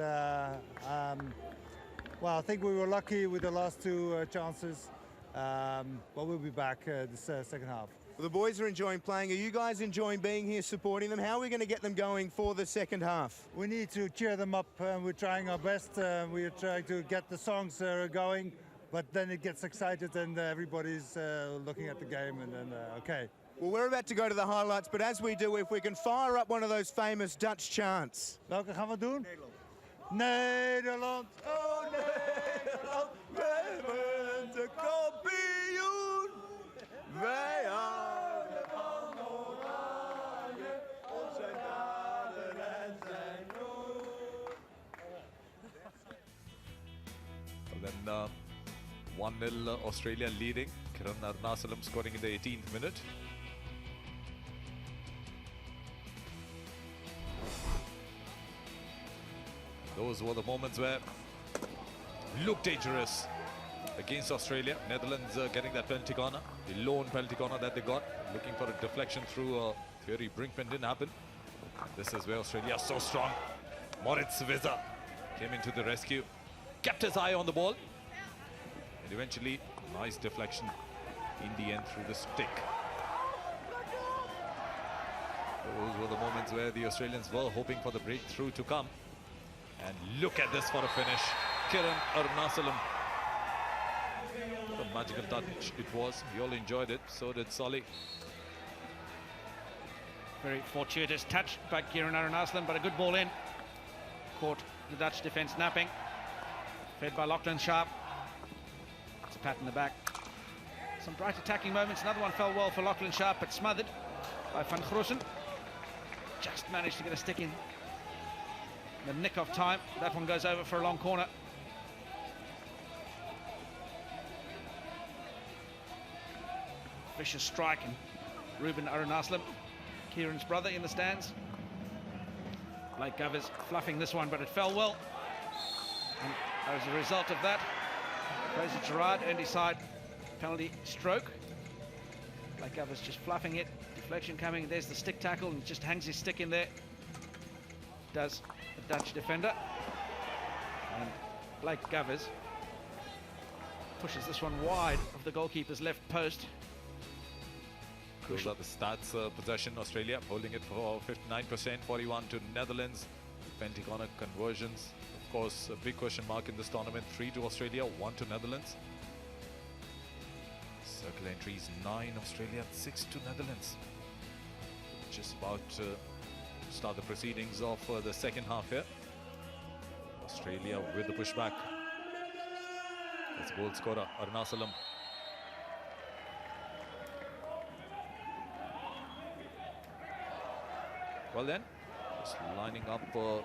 well, I think we were lucky with the last two chances, but we'll be back this second half. Well, the boys are enjoying playing. Are you guys enjoying being here, supporting them? How are we going to get them going for the second half? We need to cheer them up. We're trying our best. We're trying to get the songs going, but then it gets excited and everybody's looking at the game and then, okay. Well, we're about to go to the highlights, but as we do, if we can fire up one of those famous Dutch chants. Welke gaan we doen? Nederland. Oh, Nederland, we bent de kampioen. Wij houden van Oranje, op zijn daden en zijn roem. Well, then 1-0 Australia leading. Kiran Arunachalam scoring in the 18th minute. Those were the moments where looked dangerous against Australia. Netherlands getting that penalty corner, the lone penalty corner that they got, looking for a deflection through Thierry Brinkman. Didn't happen. This is where Australia is so strong. Moritz Wieser came into the rescue, kept his eye on the ball, and eventually nice deflection in the end through the stick. Those were the moments where the Australians were hoping for the breakthrough to come. And look at this for a finish. Kiran Arunachalam. What a magical touch it was. We all enjoyed it. So did Solly. Very fortuitous touch by Kiran Arunachalam, but a good ball in. Caught the Dutch defence napping. Fed by Lachlan Sharp. It's a pat in the back. Some bright attacking moments. Another one fell well for Lachlan Sharp, but smothered by Van Groossen. Just managed to get a stick in the nick of time. That one goes over for a long corner. Vicious strike, and Ruben Arunachalam, Kieran's brother, in the stands. Blake Govers fluffing this one, but it fell well. And as a result of that, Fraser Gerrard earned his side penalty stroke. Blake Govers just fluffing it. Deflection coming. There's the stick tackle, and just hangs his stick in there. Does the Dutch defender. And Blake Govers pushes this one wide of the goalkeeper's left post. Those are the stats. Possession, Australia holding it for 59%, 41 to Netherlands. Penalty corner conversions. Of course, a big question mark in this tournament. 3 to Australia, 1 to Netherlands. Circle entries 9 Australia, 6 to Netherlands. Just about to start the proceedings of the second half here. Australia with the pushback. It's goal scorer Arunachalam. Well then, just lining up the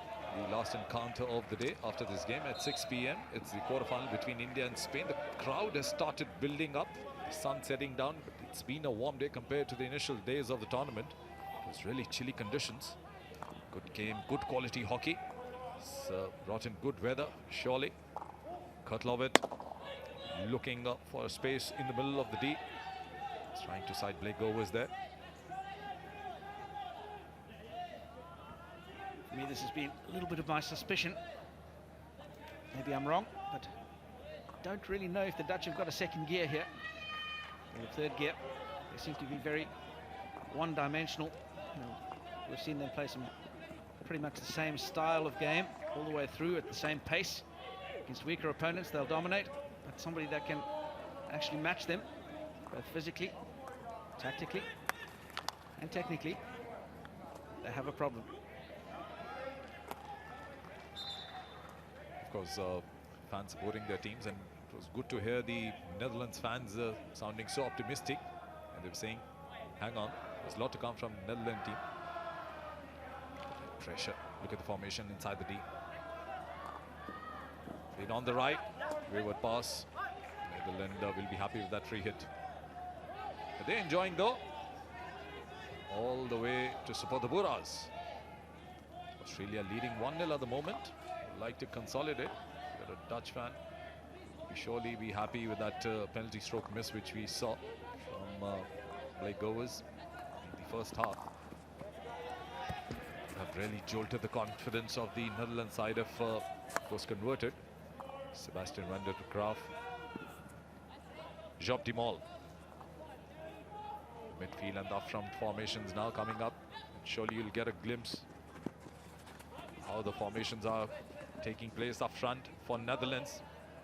last encounter of the day after this game at 6 p.m. It's the quarterfinal between India and Spain. The crowd has started building up. The sun setting down, but it's been a warm day compared to the initial days of the tournament. It was really chilly conditions. Good game, good quality hockey. It's brought in good weather, surely. Kurt Lovett looking for a space in the middle of the D. He's trying to side Blake Govers there. For me, this has been a little bit of my suspicion. Maybe I'm wrong, but don't really know if the Dutch have got a second gear here. Or a third gear. They seem to be very one-dimensional. We've seen them play some pretty much the same style of game all the way through at the same pace. Against weaker opponents, they'll dominate, but somebody that can actually match them, both physically, tactically, and technically, they have a problem. Of course, fans supporting their teams, and it was good to hear the Netherlands fans sounding so optimistic, and they were saying, hang on, there's a lot to come from the Netherlands team. Pressure, look at the formation inside the D. Feed on the right, wayward pass. Netherlands will be happy with that free hit. But they're enjoying though, all the way to support the Boeras. Australia leading 1-0 at the moment. Would like to consolidate. You're a Dutch fan, we surely be happy with that penalty stroke miss which we saw from Blake Govers in the first half. Have really jolted the confidence of the Netherlands side if was converted. Sebastian van der Graaf. Job de Mol. Midfield and up front formations now coming up. Surely you'll get a glimpse how the formations are taking place up front for Netherlands.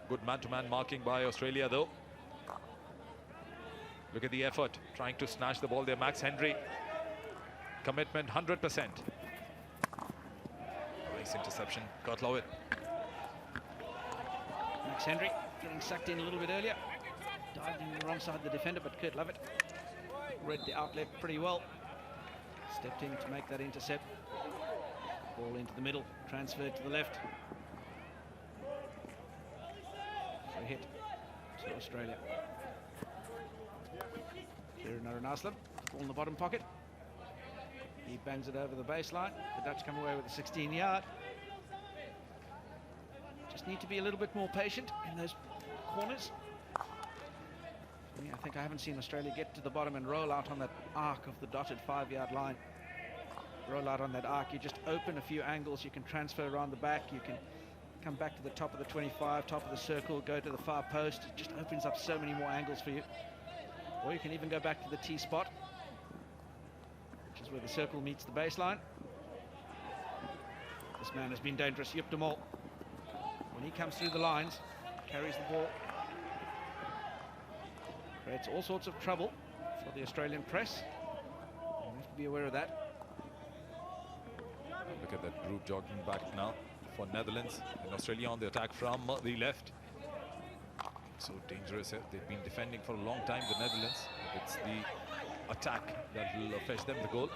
Good man-to-man marking by Australia though. Look at the effort, trying to snatch the ball there. Max Henry. Commitment 100%. Nice interception, Kurt Lowitt. Max Henry getting sucked in a little bit earlier. Dived in the wrong side of the defender, but Kurt Lowitt read the outlet pretty well. Stepped in to make that intercept. Ball into the middle, transferred to the left. Free hit to Australia. Kieran Arunasalam, ball in the bottom pocket. He bangs it over the baseline. The Dutch come away with a 16-yard. Just need to be a little bit more patient in those corners. I think I haven't seen Australia get to the bottom and roll out on that arc of the dotted 5-yard line. Roll out on that arc, you just open a few angles, you can transfer around the back, you can come back to the top of the 25, top of the circle, go to the far post. It just opens up so many more angles for you. Or you can even go back to the T spot, which is where the circle meets the baseline. This man has been dangerous, Job de Mol. When he comes through the lines, carries the ball, creates all sorts of trouble for the Australian press. You have to be aware of that. Look at that group jogging back now for Netherlands, and Australia on the attack from the left. So dangerous. They've been defending for a long time, the Netherlands. It's the attack that will fetch them the goal.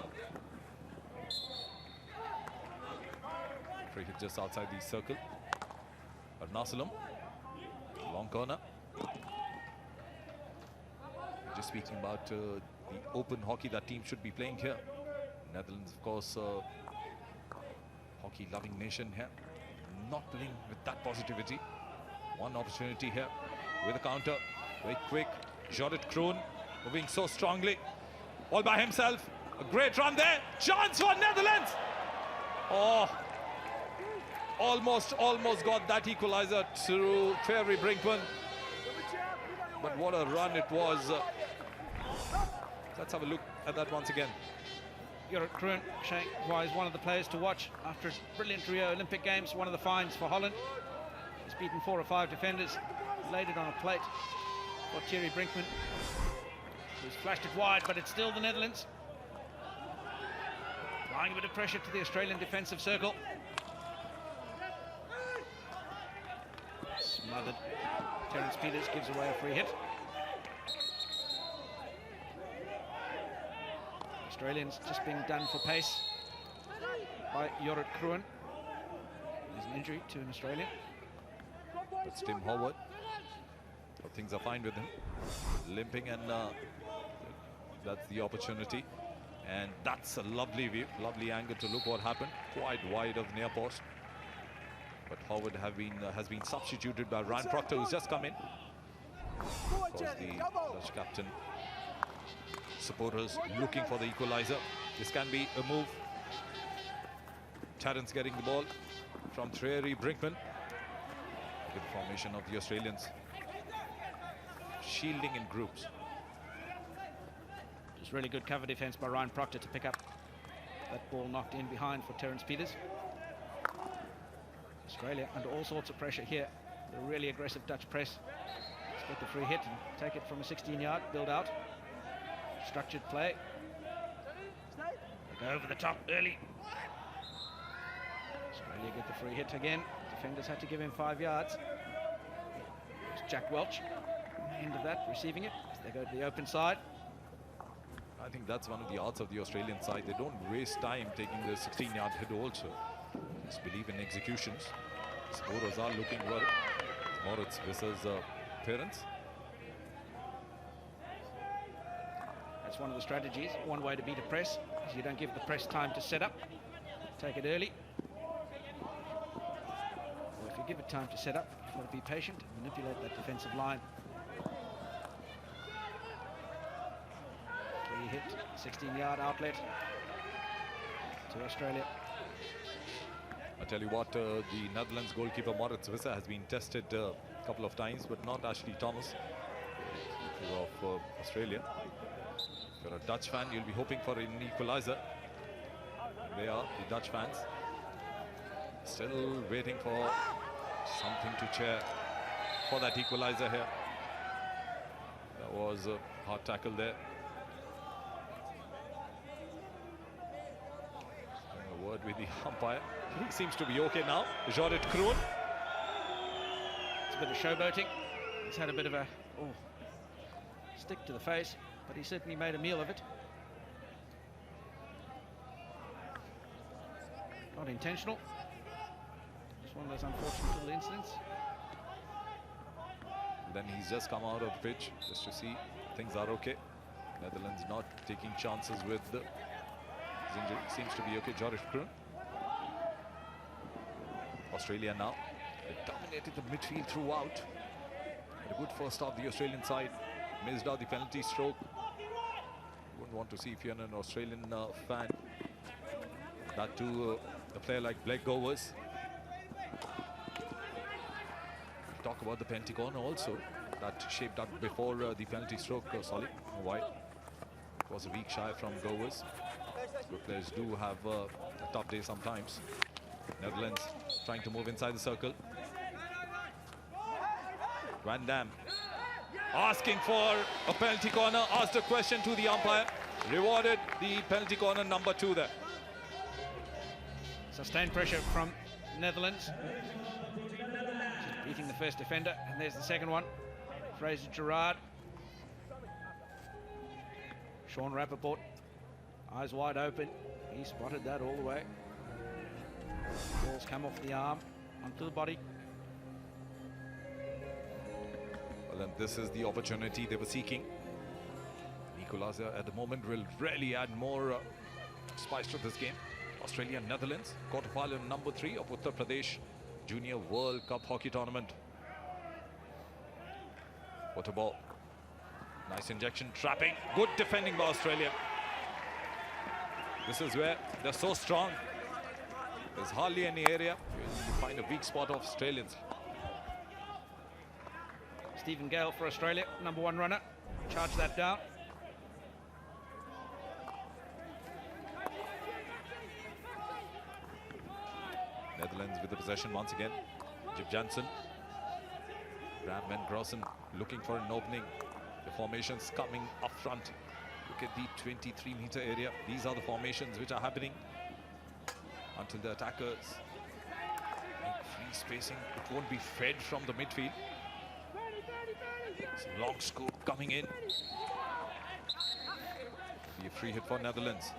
Free hit just outside the circle. Arunasalam, long corner. Just speaking about the open hockey that team should be playing here. Netherlands, of course, hockey-loving nation here. Not playing with that positivity. One opportunity here with a counter. Very quick. Jorrit Kroon moving so strongly. All by himself. A great run there. Chance for Netherlands. Oh, almost got that equalizer through Thierry Brinkman. But what a run it was. Let's have a look at that once again. Jorrit Kroon, showing why he's one of the players to watch after his brilliant Rio Olympic Games. One of the finds for Holland. He's beaten 4 or 5 defenders, laid it on a plate for Thierry Brinkman, who's flashed it wide, but it's still the Netherlands. Applying a bit of pressure to the Australian defensive circle. Smothered. Terence Peters gives away a free hit. Australians just being done for pace by Jorrit Kroon. There's an injury to an Australian. That's Tim Howard. But things are fine with him. Limping, and that's the opportunity. And that's a lovely view, lovely angle to look what happened. Quite wide of near post. But Howard has been substituted by Ryan Proctor, who's just come in. Of course, the Dutch captain. Supporters looking for the equalizer. This can be a move. Terence getting the ball from Thierry Brinkman. Look at the formation of the Australians. Shielding in groups. Just really good cover defense by Ryan Proctor to pick up that ball knocked in behind for Terence Peters. Australia under all sorts of pressure here The really aggressive Dutch press. Let's get the free hit and take it from a 16-yard, build out. Structured play. They go over the top early. Australia get the free hit again. Defenders had to give him 5 yards. It's Jack Welch, end of that, receiving it. They go to the open side. I think that's one of the arts of the Australian side. They don't waste time taking the 16-yard hit also. Just believe in executions. Scorers are looking well. Moritz Visser's parents. That's one of the strategies. One way to beat a press is you don't give the press time to set up. Take it early. Or if you give it time to set up, you've got to be patient and manipulate that defensive line. Free hit, 16-yard outlet to Australia. I tell you what, the Netherlands goalkeeper Moritz Visser has been tested a couple of times, but not Ashley Thomas of Australia. If you're a Dutch fan, you'll be hoping for an equalizer. They are, the Dutch fans. Still waiting for something to cheer for that equalizer here. That was a hard tackle there. Having a word with the umpire. He seems to be okay now. Jorrit Kroon. It's a bit of showboating. He's had a bit of a stick to the face, but he certainly made a meal of it. Not intentional. Just one of those unfortunate little incidents. Then he's just come out of the pitch just to see things are okay. Netherlands not taking chances with the injury. Seems to be okay. Jorrit Kroon. Australia now. They dominated the midfield throughout. Had a good first half, the Australian side. Missed out the penalty stroke. Wouldn't want to see if you're an Australian fan. That too, a player like Blake Govers. Talk about the Pentagon also. That shaped up before the penalty stroke, Solly. Wide. It was a weak shy from Govers. Good players do have a tough day sometimes. Netherlands trying to move inside the circle. Van Dam asking for a penalty corner, asked a question to the umpire, rewarded the penalty corner number 2 there. Sustained pressure from Netherlands. Just beating the first defender, and there's the second one. Fraser Gerrard. Sean Rappaport, eyes wide open. He spotted that all the way. Balls come off the arm, onto the body. Well, and this is the opportunity they were seeking. Equalizer at the moment will really add more spice to this game. Australia, Netherlands, quarterfinal number 3 of Uttar Pradesh Junior World Cup Hockey Tournament. What a ball. Nice injection, trapping. Good defending by Australia. This is where they're so strong. There's hardly any area you find a weak spot of Australians. Stephen Gale for Australia, number 1 runner. Charge that down. Netherlands with the possession once again. Jip Janssen. Graham Van Grossen looking for an opening. The formations coming up front. Look at the 23-meter area. These are the formations which are happening until the attackers make free spacing. It won't be fed from the midfield. Some long scoop coming in. Be a free hit for Netherlands.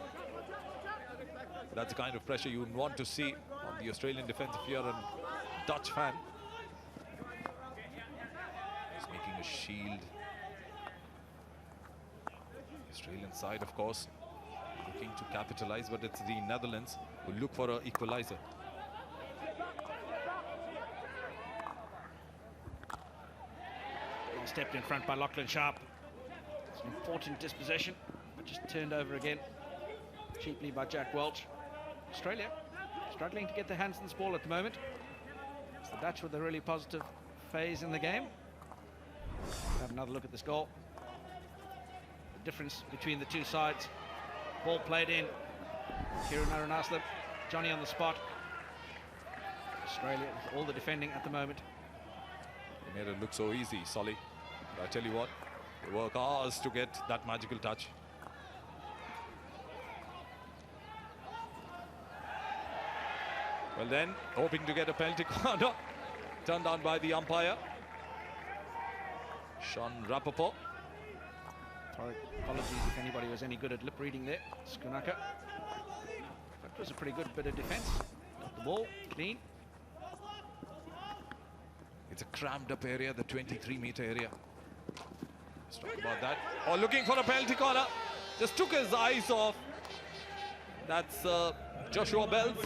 That's the kind of pressure you would want to see on the Australian defense if you're a Dutch fan. He's making a shield. The Australian side, of course, looking to capitalize, but it's the Netherlands who look for an equalizer. Well stepped in front by Lachlan Sharp. It's an important dispossession, but just turned over again cheaply by Jack Welch. Australia struggling to get their hands on this ball at the moment. It's the Dutch with a really positive phase in the game. Have another look at this goal. The difference between the two sides. Ball played in. Kieran Arunaslam, Johnny on the spot. Australia with all the defending at the moment. Made it look so easy, Solly. But I tell you what, they work hours to get that magical touch. Well then, hoping to get a penalty corner. Turned down by the umpire. Sean Rappaport. Apologies if anybody was any good at lip reading there. Skunaka. That was a pretty good bit of defence. Got the ball, clean. It's a crammed up area, the 23-metre area. Let's talk about that. Oh, looking for a penalty corner. Just took his eyes off. That's Joshua Bells.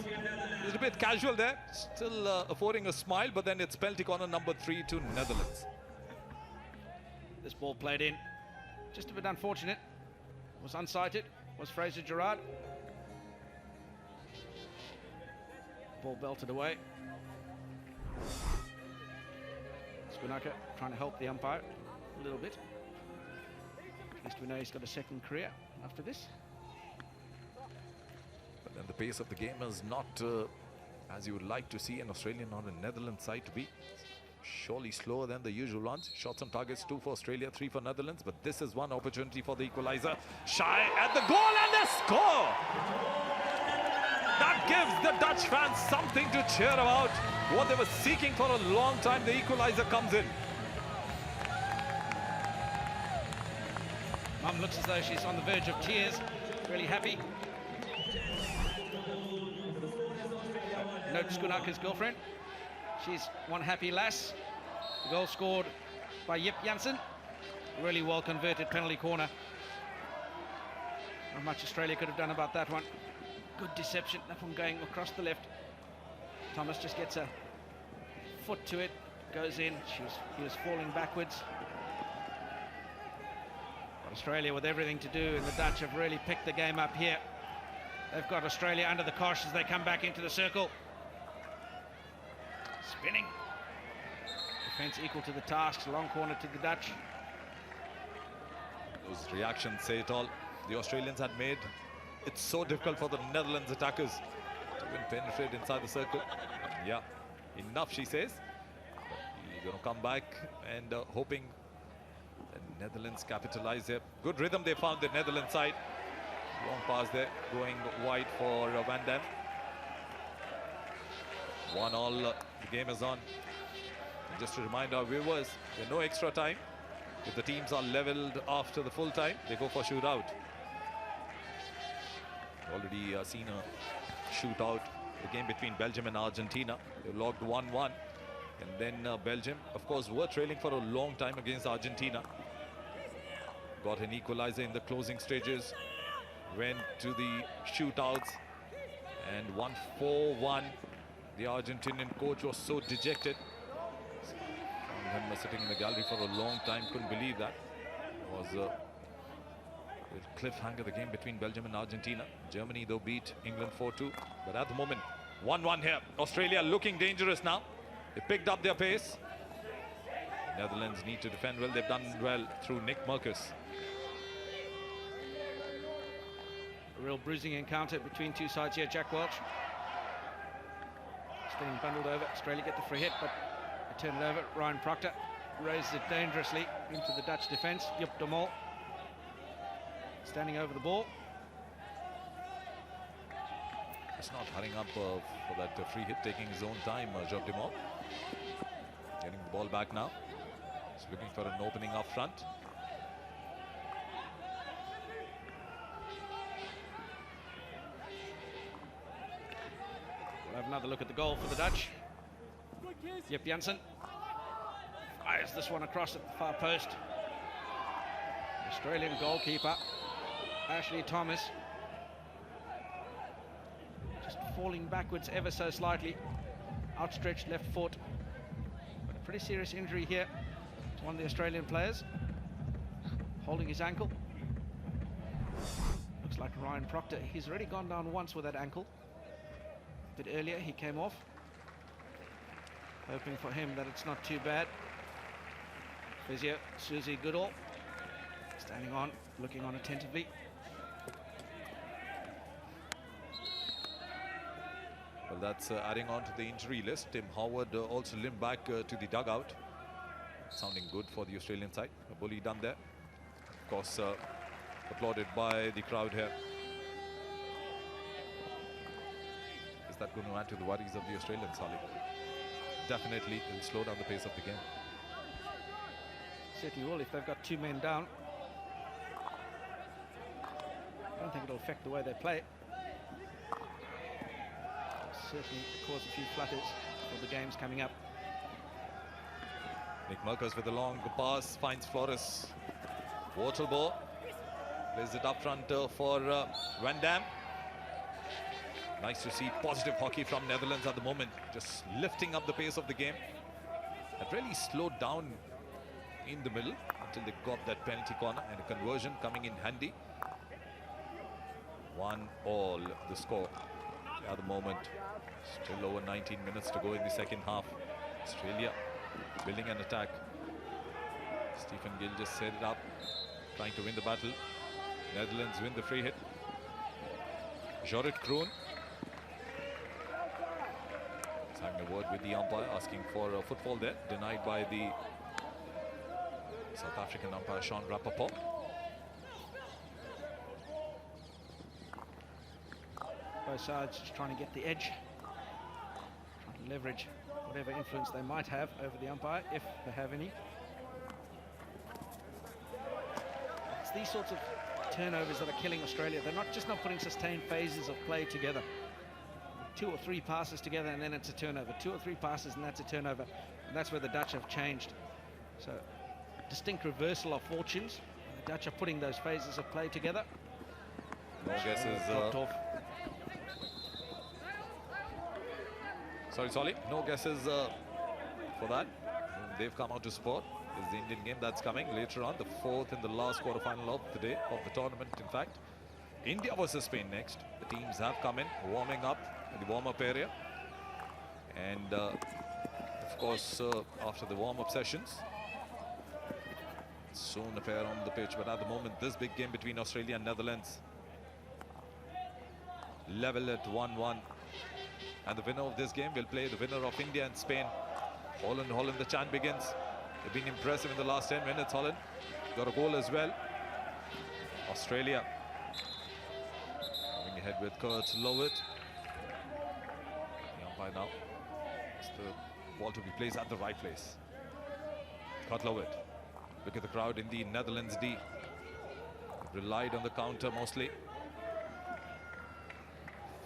He's a bit casual there. Still affording a smile, but then it's penalty corner number 3 to Netherlands. This ball played in. Just a bit unfortunate. Was unsighted. Was Fraser Gerrard. Ball belted away. Skunaka trying to help the umpire a little bit. At least we know he's got a second career after this. But then the pace of the game is not as you would like to see an Australian or a Netherlands side to be. Surely slower than the usual ones. Shots on targets, 2 for Australia, 3 for Netherlands. But this is one opportunity for the equalizer. Shy at the goal and they score! That gives the Dutch fans something to cheer about. What they were seeking for a long time, the equalizer comes in. Mum looks as though she's on the verge of tears. Really happy. Note Skunaka's girlfriend. She's one happy lass. The goal scored by Jip Janssen. Really well converted penalty corner. Not much Australia could have done about that one. Good deception, that one going across the left. Thomas just gets a foot to it, goes in. He was falling backwards. But Australia with everything to do, and the Dutch have really picked the game up here. They've got Australia under the cosh as they come back into the circle. Spinning. Defence equal to the task. Long corner to the Dutch. Those reactions say it all. The Australians had made it so difficult for the Netherlands attackers to even penetrate inside the circle. Yeah, enough, she says. But you're going to come back and hoping the Netherlands capitalize there. Good rhythm they found, the Netherlands side. Long pass there, going wide for Van Dam. 1-1, the game is on. And just to remind our viewers, there's no extra time. If the teams are leveled after the full time, they go for shootout. Already seen a shootout, the game between Belgium and Argentina. They logged 1-1. And then Belgium, of course, were trailing for a long time against Argentina. Got an equalizer in the closing stages. Went to the shootouts and won 4-1. The Argentinian coach was so dejected. Found him sitting in the gallery for a long time. Couldn't believe that. It was a cliffhanger, the game between Belgium and Argentina. Germany, though, beat England 4-2. But at the moment, 1-1 here. Australia looking dangerous now. They picked up their pace. Netherlands need to defend well. They've done well through Nick Marcus. A real bruising encounter between two sides here. Jack Welch. Being bundled over. Australia get the free hit, but they turn it over. Ryan Proctor raises it dangerously into the Dutch defence. Joep de Mol standing over the ball. It's not hurrying up for that free hit, taking his own time, Joep de Mol. Getting the ball back now. He's looking for an opening up front. We'll have another look at the goal for the Dutch. Jip Janssen fires this one across at the far post. Australian goalkeeper Ashley Thomas just falling backwards ever so slightly. Outstretched left foot. But a pretty serious injury here to one of the Australian players. Holding his ankle. Looks like Ryan Proctor. He's already gone down once with that ankle. A bit earlier he came off. Hoping for him that it's not too bad. Physio Susie Goodall standing on, looking on attentively. Well, that's adding on to the injury list. Tim Howard also limped back to the dugout. sounding good for the Australian side. A bully done there. Of course, applauded by the crowd here. Is that going to add to the worries of the Australians, Solly? Definitely, it will slow down the pace of the game. Certainly will if they've got 2 men down. I don't think it'll affect the way they play. Certainly cause a few flutters for the games coming up. Nick Merkers with a long pass, finds Flores. Waterbo plays it up front for Van Dam. Nice to see positive hockey from Netherlands at the moment, just lifting up the pace of the game. It really slowed down in the middle until they got that penalty corner and a conversion coming in handy. 1-all the score at the moment. Still over 19 minutes to go in the second half. Australia building an attack. Stephen Gill just set it up, trying to win the battle. Netherlands win the free hit. Jorrit Kroon is having a word with the umpire, asking for a football there, denied by the South African umpire Sean Rappaport. Both sides just trying to get the edge, trying to leverage whatever influence they might have over the umpire, if they have any. It's these sorts of turnovers that are killing Australia. They're not putting sustained phases of play together. 2 or 3 passes together and then it's a turnover. 2 or 3 passes and that's a turnover. And that's where the Dutch have changed. So, distinct reversal of fortunes. The Dutch are putting those phases of play together. No guesses. Dropped off. Sorry, no guesses for that. They've come out to support. This is the Indian game that's coming later on, the 4th and the last quarterfinal of the day, of the tournament, in fact. India versus Spain next. The teams have come in, warming up in the warm-up area. And, of course, after the warm-up sessions, soon appear on the pitch. But at the moment, this big game between Australia and Netherlands, level at 1-1. And the winner of this game will play the winner of India and Spain. Holland, the chant begins. They've been impressive in the last 10 minutes, Holland. Got a goal as well. Australia going ahead with Kurt Lowitt. The umpire now. It's the ball to be placed at the right place. Kurt Lowitt. Look at the crowd in the Netherlands D. Relied on the counter mostly.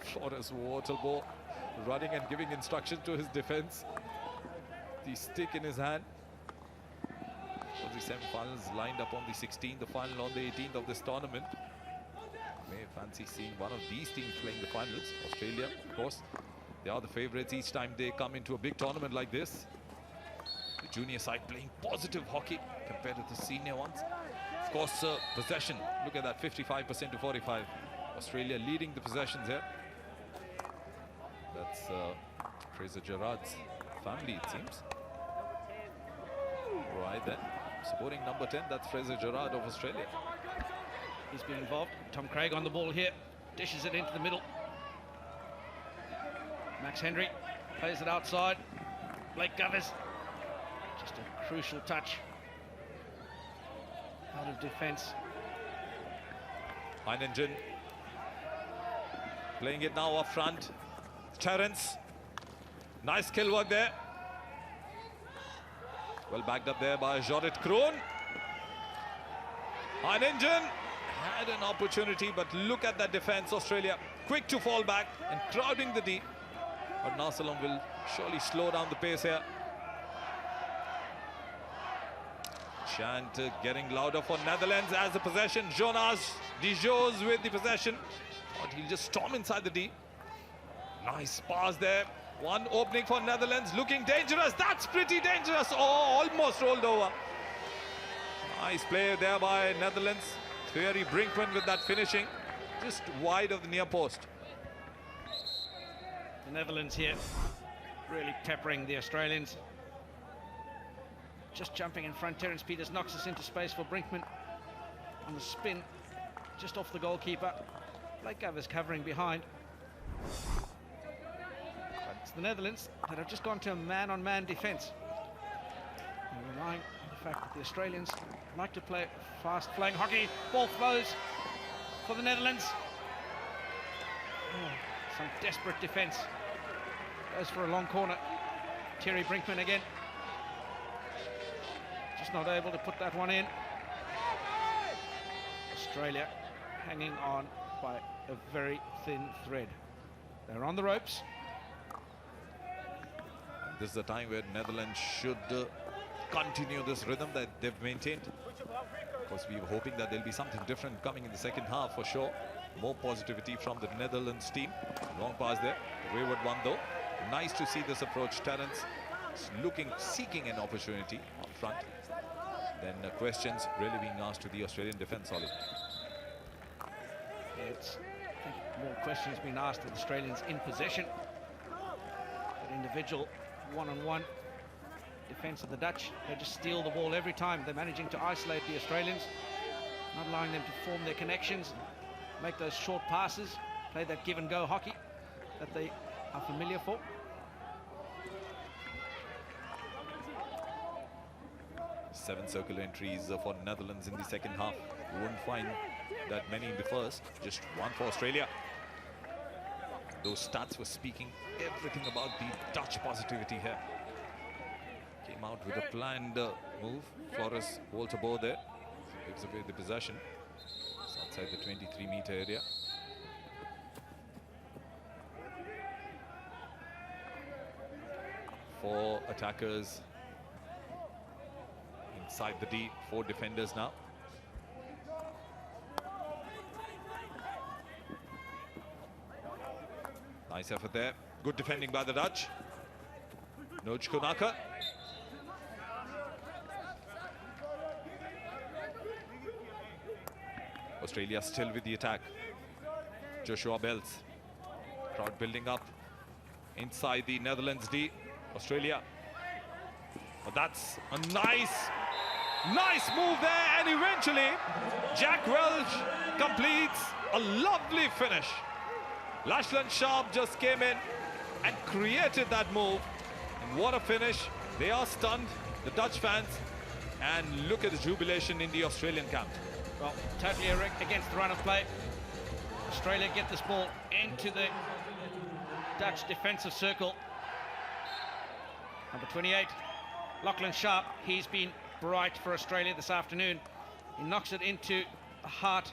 Flores Waterbo running and giving instruction to his defense. The stick in his hand. For the semi-finals lined up on the 16th, the final on the 18th of this tournament. May fancy seeing one of these teams playing the finals. Australia, of course, they are the favorites each time they come into a big tournament like this. The junior side playing positive hockey compared to the senior ones. Of course, possession, look at that, 55% to 45. Australia leading the possessions here. That's Fraser Gerrard's family, it seems. Right then, supporting number 10, that's Fraser Gerrard of Australia. He's been involved. Tom Craig on the ball here, dishes it into the middle. Max Hendry plays it outside. Blake Govers, just a crucial touch out of defence. Heiningen playing it now up front. Terence, nice skill work there. Well backed up there by Jorrit Kroon. Heiningen had an opportunity, but look at that defense, Australia. Quick to fall back and crowding the D. But Narsalom will surely slow down the pace here. Chant getting louder for Netherlands as the possession. Jonas Dijos with the possession. Thought he'll just storm inside the D. Nice pass there. One opening for Netherlands, looking dangerous. That's pretty dangerous. Oh, almost rolled over. Nice play there by Netherlands. Thierry Brinkman with that finishing, just wide of the near post. The Netherlands here really peppering the Australians. Just jumping in front. Terence Peters knocks us into space for Brinkman on the spin, just off the goalkeeper. Blake Govers covering behind. But it's the Netherlands that have just gone to a man-on-man defence. They're relying fact that the Australians like to play fast flying hockey. Ball flows for the Netherlands. Oh, some desperate defence. Goes for a long corner. Thierry Brinkman again. Just not able to put that one in. Australia hanging on by a very thin thread. They're on the ropes. This is the time where Netherlands should continue this rhythm that they've maintained. Of course, we were hoping that there'll be something different coming in the second half for sure. More positivity from the Netherlands team. Long pass there. Wayward one though. Nice to see this approach. Terence is seeking an opportunity up front. Then questions really being asked to the Australian defence, Ollie. It's, I think, more questions being asked of the Australians in possession. But individual one-on-one defence of the Dutch, they just steal the ball every time. They're managing to isolate the Australians, not allowing them to form their connections, make those short passes, play that give and go hockey that they are familiar for. Seven circle entries for Netherlands in the second half. You wouldn't find that many in the first. Just one for Australia. Those stats were speaking everything about the Dutch positivity here. Came out with a planned move. Flores Walter Bow there. Gives away the possession. It's outside the 23-meter area. Four attackers inside the D, four defenders now. Nice effort there. Good defending by the Dutch. Noj Kunaka. Australia still with the attack. Joshua Bells. Crowd building up inside the Netherlands D. Australia. But that's a nice move there, and eventually Jack Welch completes a lovely finish. Lachlan Sharp just came in and created that move. And what a finish. They are stunned, the Dutch fans, and look at the jubilation in the Australian camp. Well, totally against the run of play. Australia get this ball into the Dutch defensive circle. Number 28, Lachlan Sharp. He's been bright for Australia this afternoon. He knocks it into the heart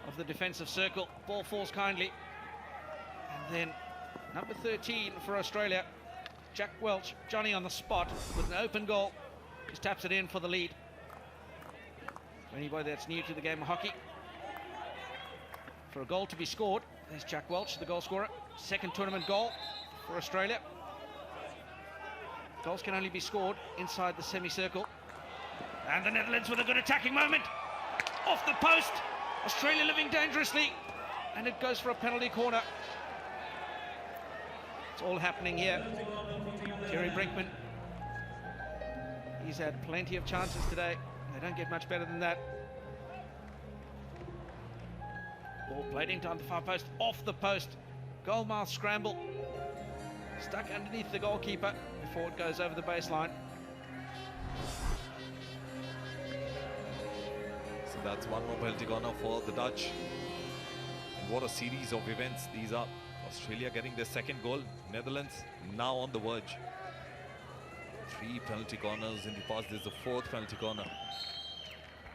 of the defensive circle. Ball falls kindly. And then number 13 for Australia, Jack Welch, Johnny on the spot with an open goal. Just taps it in for the lead. For anybody that's new to the game of hockey, for a goal to be scored, there's Jack Welch, the goal scorer. Second tournament goal for Australia. Goals can only be scored inside the semicircle. And the Netherlands with a good attacking moment. Off the post. Australia living dangerously. And it goes for a penalty corner. It's all happening here. Thierry Brinkman. He's had plenty of chances today. They don't get much better than that. Ball played into the far post. Off the post. Goalmouth scramble. Stuck underneath the goalkeeper before it goes over the baseline. So that's one more penalty corner for the Dutch. And what a series of events these are. Australia getting their second goal. Netherlands now on the verge. 3 penalty corners in the past. There's the 4th penalty corner.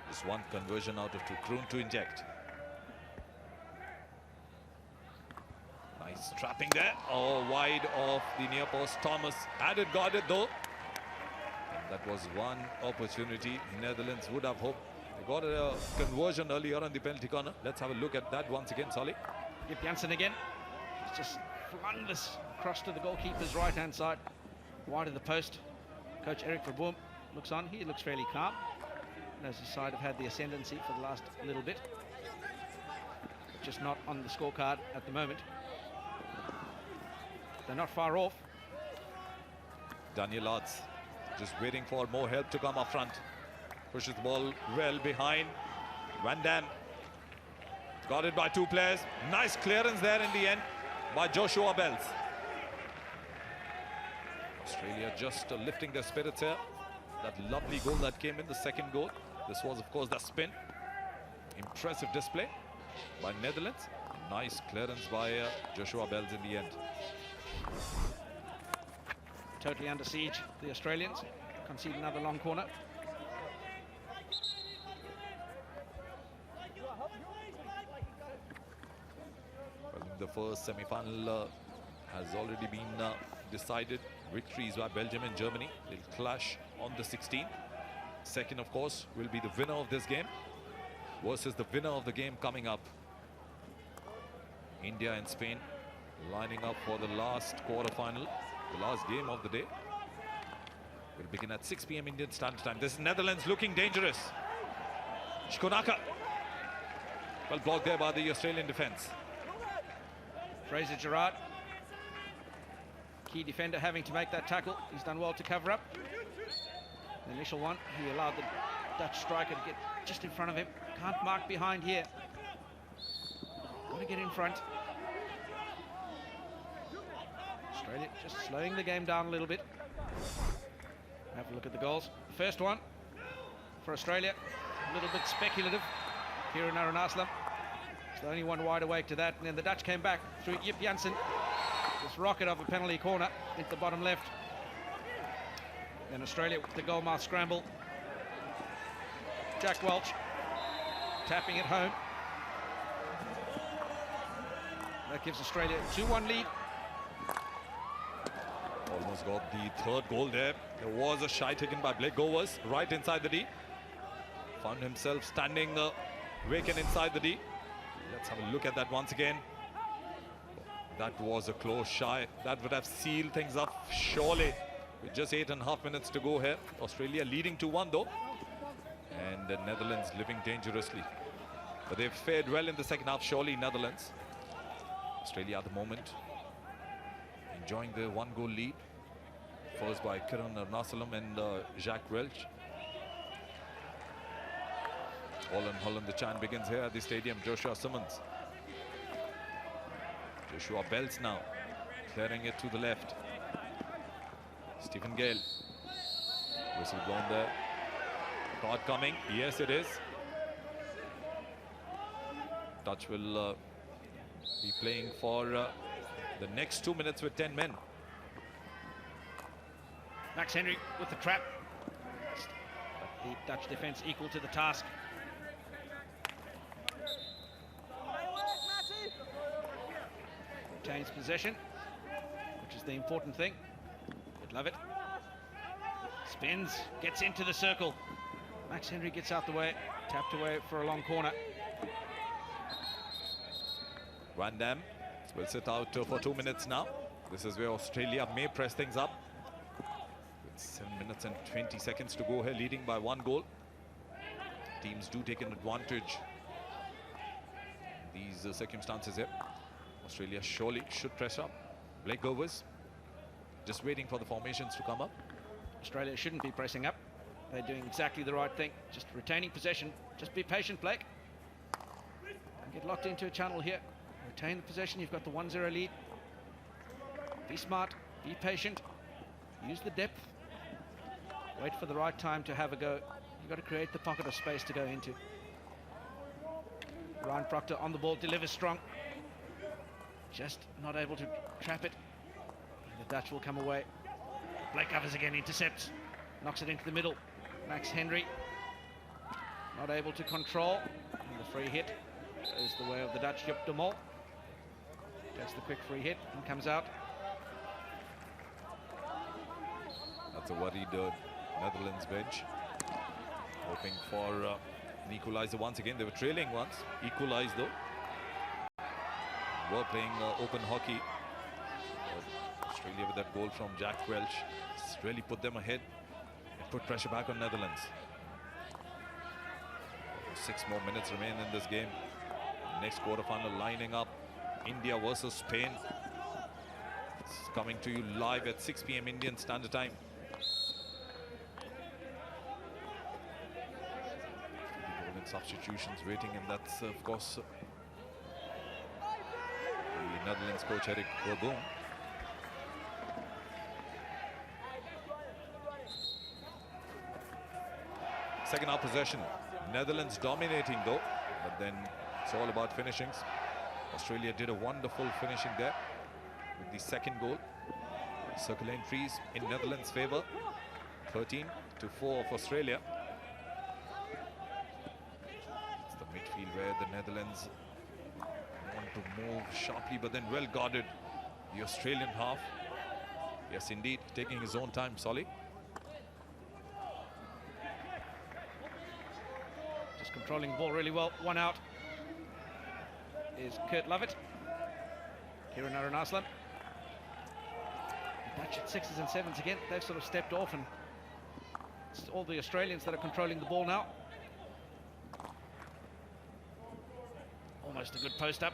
Just one conversion out of 2. Kroon to inject. Nice trapping there. Oh, wide off the near post. Thomas had it, got it though. And that was one opportunity Netherlands would have hoped. They got a conversion earlier on the penalty corner. Let's have a look at that once again, Solly. Yip Janssen again. He's just flung this across to the goalkeeper's right-hand side. Wide of the post. Coach Eric Verboom looks on. He looks fairly calm. Knows his side have had the ascendancy for the last little bit. Just not on the scorecard at the moment. They're not far off. Daniel Arts just waiting for more help to come up front. Pushes the ball well behind. Van Dam got it by 2 players. Nice clearance there in the end by Joshua Bells. Australia just lifting their spirits here. that lovely goal that came in, the second goal. This was, of course, the spin. Impressive display by Netherlands. Nice clearance by Joshua Bells in the end. Totally under siege, the Australians. Concede another long corner. Well, the first semi-final has already been decided. Victories by Belgium and Germany. They'll clash on the 16th. Second, of course, will be the winner of this game versus the winner of the game coming up. India and Spain lining up for the last quarter-final, the last game of the day. Will begin at 6 p.m. Indian Standard Time. This is Netherlands looking dangerous. Shkonaka. Well blocked there by the Australian defense. Fraser Gerrard, key defender, having to make that tackle. He's done well to cover up. The initial one, he allowed the Dutch striker to get just in front of him. Can't mark behind here. Got to get in front. Australia just slowing the game down a little bit. Have a look at the goals. First one for Australia, a little bit speculative. Kieran Arunasalam. It's the only one wide awake to that. And then the Dutch came back through Jip Janssen. This rocket of a penalty corner into the bottom left. Then Australia with the goalmouth scramble. Jack Welch tapping it home. That gives Australia a 2-1 lead. Almost got the third goal there. There was a shy taken by Blake Govers right inside the D. Found himself standing vacant inside the D. Let's have a look at that once again. That was a close shy. That would have sealed things up surely. With just 8.5 minutes to go here. Australia leading 2-1 though. And the Netherlands living dangerously. But they've fared well in the second half, surely, Netherlands. Australia at the moment enjoying the 1-goal lead. First by Kiran Arunasalam and Jacques Welch. Holland, the chant begins here at the stadium. Joshua Simmons. Joshua Bells now clearing it to the left. Stephen Gale. Whistle blown there. Card coming. Yes, it is. Dutch will be playing for the next 2 minutes with 10 men. Max Henry with the trap. The Dutch defence equal to the task. Retains possession, which is the important thing. Would love it. Spins, gets into the circle. Max Henry gets out the way, tapped away for a long corner. Van Dam will sit out for 2 minutes now. This is where Australia may press things up. With 7 minutes and 20 seconds to go here, leading by 1 goal. Teams do take an advantage in these circumstances here. Australia surely should press up. Blake Govers just waiting for the formations to come up. Australia shouldn't be pressing up. They're doing exactly the right thing. Just retaining possession. Just be patient, Blake. And get locked into a channel here. Retain the possession. You've got the 1-0 lead. Be smart. Be patient. Use the depth. Wait for the right time to have a go. You've got to create the pocket of space to go into. Ryan Proctor on the ball, delivers strong. Just not able to trap it. The Dutch will come away. Blake covers again, intercepts. Knocks it into the middle. Max Henry not able to control. And the free hit is the way of the Dutch. Joep de Mol takes the quick free hit and comes out. That's a worried Netherlands bench. Hoping for an equalizer once again. They were trailing once. Equalized though. Were playing open hockey. Australia with that goal from Jack Welch really put them ahead and put pressure back on Netherlands. 6 more minutes remain in this game. Next quarterfinal lining up. India versus Spain. It's coming to you live at 6 p.m. Indian Standard Time. Golden substitutions waiting, and that's of course the Netherlands coach Eric Verboom. second half possession. Netherlands dominating though, but then it's all about finishings. Australia did a wonderful finishing there with the second goal. Circle entries in Netherlands' favour, 13-4 of Australia. It's the midfield where the Netherlands want to move sharply, but then well guarded. The Australian half, yes indeed, taking his own time. Solly just controlling the ball really well. One out is Kurt Lovett. Kieran Arunasalam. Dutch at 6s and 7s again. They've sort of stepped off, and it's all the Australians that are controlling the ball now. Almost a good post up.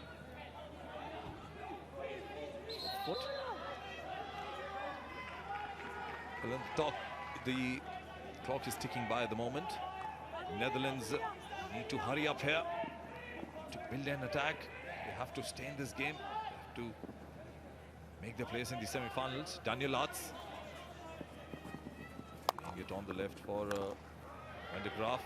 Foot. Well, the clock is ticking by at the moment. Netherlands need to hurry up here to build an attack. They have to stay in this game. They have to make their place in the semi-finals. Daniel Arts. Playing it on the left for Van de Graaf.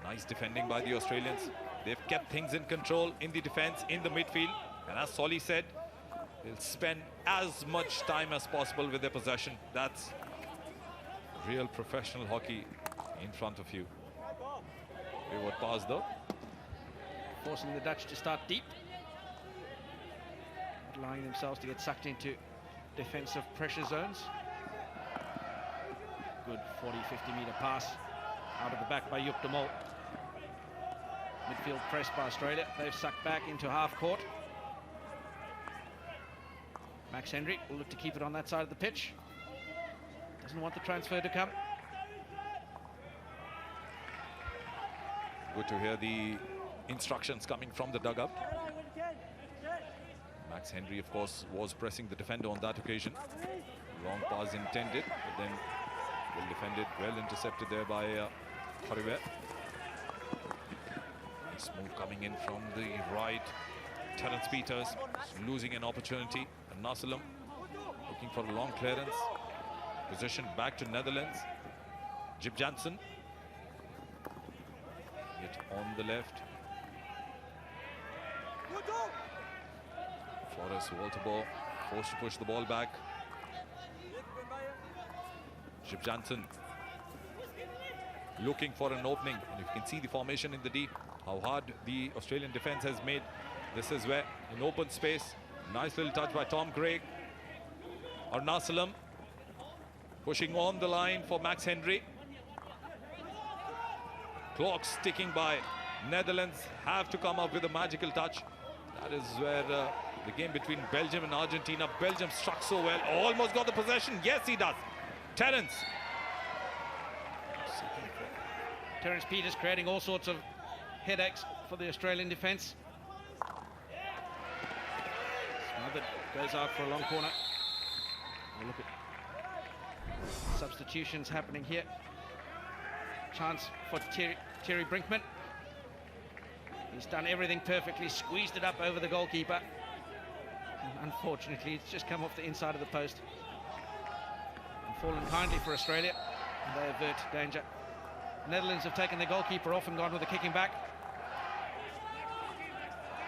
Nice defending by the Australians. They've kept things in control in the defense, in the midfield. And as Solly said, they'll spend as much time as possible with their possession. That's real professional hockey in front of you. Wayward pass though. Forcing the Dutch to start deep, allowing themselves to get sucked into defensive pressure zones. Good 40-50 metre pass out of the back by Joep de Mol. Midfield press by Australia. They've sucked back into half court. Max Hendry will look to keep it on that side of the pitch. Doesn't want the transfer to come. Good to hear the instructions coming from the dugout. Max Hendry, of course, was pressing the defender on that occasion. Long pass intended, but then well defended, well intercepted there by Koriwe. Nice move coming in from the right. Terence Peters losing an opportunity. And Nasalam looking for a long clearance. Position back to Netherlands. Jib Janssen. It on the left. Forrest Walterball forced to push the ball back. Jib Janssen looking for an opening. And you can see the formation in the D, how hard the Australian defense has made. This is where an open space. Nice little touch by Tom Craig. Arunasalam pushing on the line for Max Hendry. Clock's ticking by. Netherlands have to come up with a magical touch. That is where the game between Belgium and Argentina. Belgium struck so well. Almost got the possession. Yes, he does. Terence. Terence Peters creating all sorts of headaches for the Australian defence. Smothered goes out for a long corner. We'll look at substitutions happening here. Chance for Thierry Brinkman. He's done everything perfectly, squeezed it up over the goalkeeper. And unfortunately, it's just come off the inside of the post. And fallen kindly for Australia, and they avert danger. Netherlands have taken their goalkeeper off and gone with a kicking back.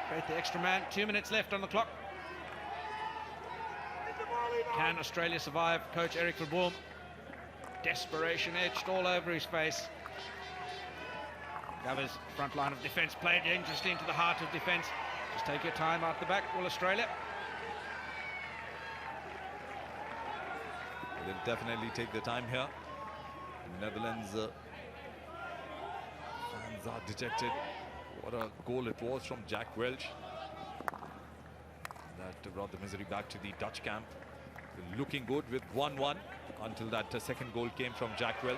Create the extra man. 2 minutes left on the clock. Can Australia survive? Coach Eric Verboom. Desperation etched all over his face. Govers front line of defence played dangerously into the heart of defence. Just take your time out the back. Will Australia? They'll definitely take their time here. Netherlands fans are dejected. What a goal it was from Jack Welch. That brought the misery back to the Dutch camp. Looking good with 1-1 until that second goal came from Jack Welch.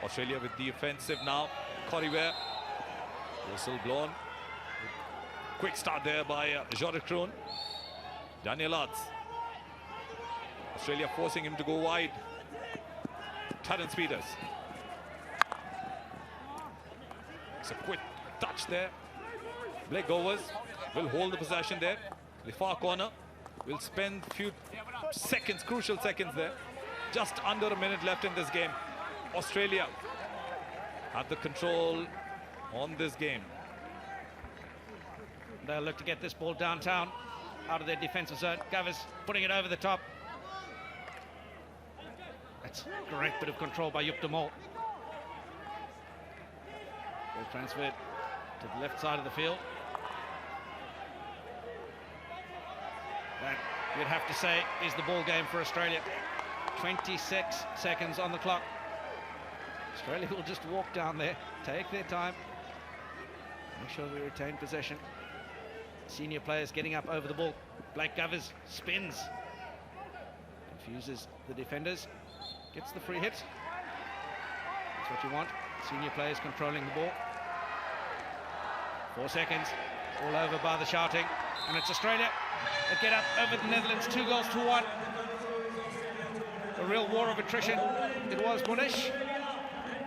Australia with the offensive now. Koriwe. Whistle blown. Quick start there by Jorre Kroon. Daniel Arts. Australia forcing him to go wide. Terence Peters. It's a quick touch there. Blake Govers will hold the possession there. The far corner will spend a few seconds, crucial seconds there. Just under a minute left in this game. Australia have the control on this game. They'll look to get this ball downtown, out of their defensive zone. Govers putting it over the top. That's a great bit of control by Uttar Pradesh. Ball transferred to the left side of the field. That, you'd have to say, is the ball game for Australia. 26 seconds on the clock. Australia will just walk down there, take their time, make sure we retain possession. Senior players getting up over the ball. Blake Govers spins, confuses the defenders, gets the free hit. That's what you want. Senior players controlling the ball. 4 seconds, all over by the shouting, and it's Australia that get up over the Netherlands, 2-1. A real war of attrition it was, Munish.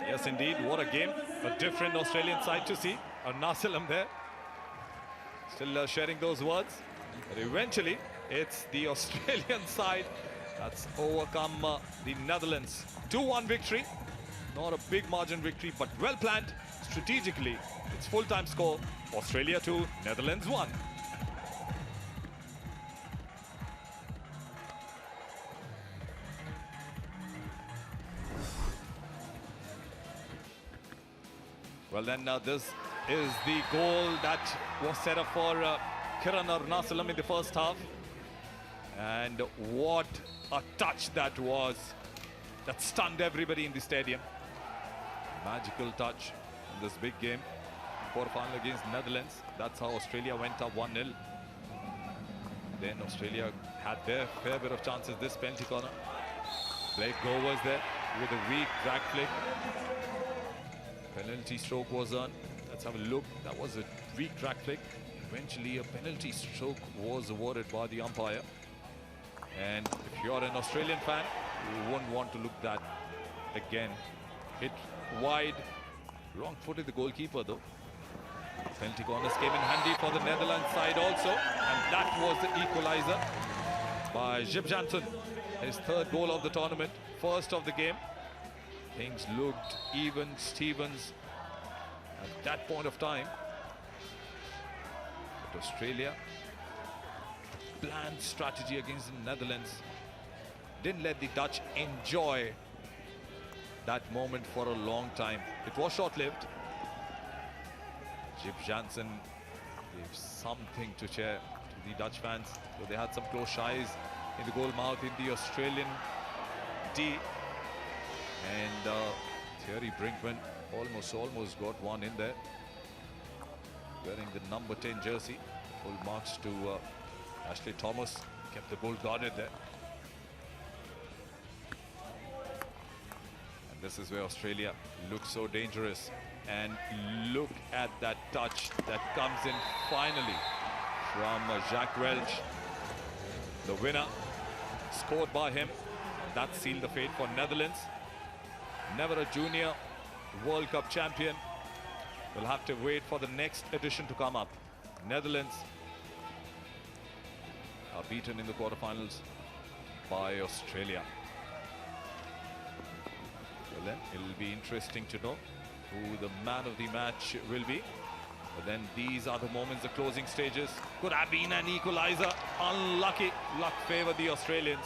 Yes, indeed, what a game. A different Australian side to see. Nasalam there, still sharing those words. But eventually, it's the Australian side that's overcome the Netherlands. 2-1 victory. Not a big margin victory, but well planned strategically. It's full-time score. Australia 2, Netherlands 1. Well, then this is the goal that was set up for Kiran Nasalam in the first half. And what a touch that was. That stunned everybody in the stadium. Magical touch in this big game. Quarterfinal against Netherlands. That's how Australia went up 1-0. Then Australia had their fair bit of chances. This penalty corner. Blake Govers there with a weak drag flick. Penalty stroke was on. Let's have a look. That was a weak drag flick. Eventually a penalty stroke was awarded by the umpire. And if you're an Australian fan, you won't want to look that again. Hit wide. Wrong foot in the goalkeeper though. Penalty corners came in handy for the Netherlands side also. And that was the equalizer by Jip Janssen. His third goal of the tournament. First of the game. Things looked even, Stevens, at that point of time. But Australia, planned strategy against the Netherlands, didn't let the Dutch enjoy that moment for a long time. It was short-lived. Jip Janssen gave something to cheer to the Dutch fans. So they had some close shies in the goal mouth in the Australian D. And Thierry Brinkman almost got one in there, wearing the number 10 jersey. Full marks to Ashley Thomas, kept the ball guarded there. And this is where Australia looks so dangerous. And look at that touch that comes in finally from Jacques Welch. The winner, scored by him. That sealed the fate for Netherlands. Never a junior World Cup champion. We'll have to wait for the next edition to come up. Netherlands are beaten in the quarterfinals by Australia. Well then, it'll be interesting to know who the man of the match will be. But then these are the moments, the closing stages. Could have been an equalizer. Unlucky. Luck favored the Australians.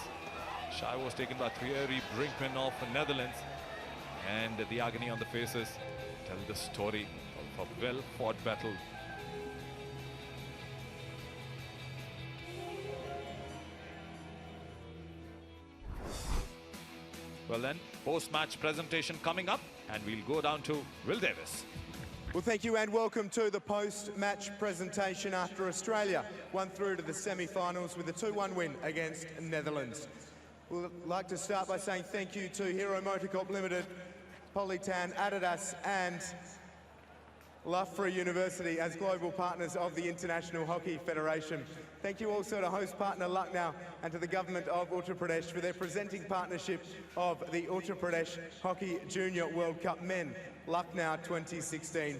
Shy was taken by Thierry Brinkman of the Netherlands. And the agony on the faces tell the story of a well-fought battle. Well then, post-match presentation coming up, and we'll go down to Will Davis. Well, thank you and welcome to the post-match presentation after Australia won through to the semi-finals with a 2-1 win against Netherlands. We'd like to start by saying thank you to Hero MotoCorp Limited, Polytan, Adidas and Loughborough University as global partners of the International Hockey Federation. Thank you also to host partner Lucknow and to the government of Uttar Pradesh for their presenting partnership of the Uttar Pradesh Hockey Junior World Cup Men, Lucknow 2016.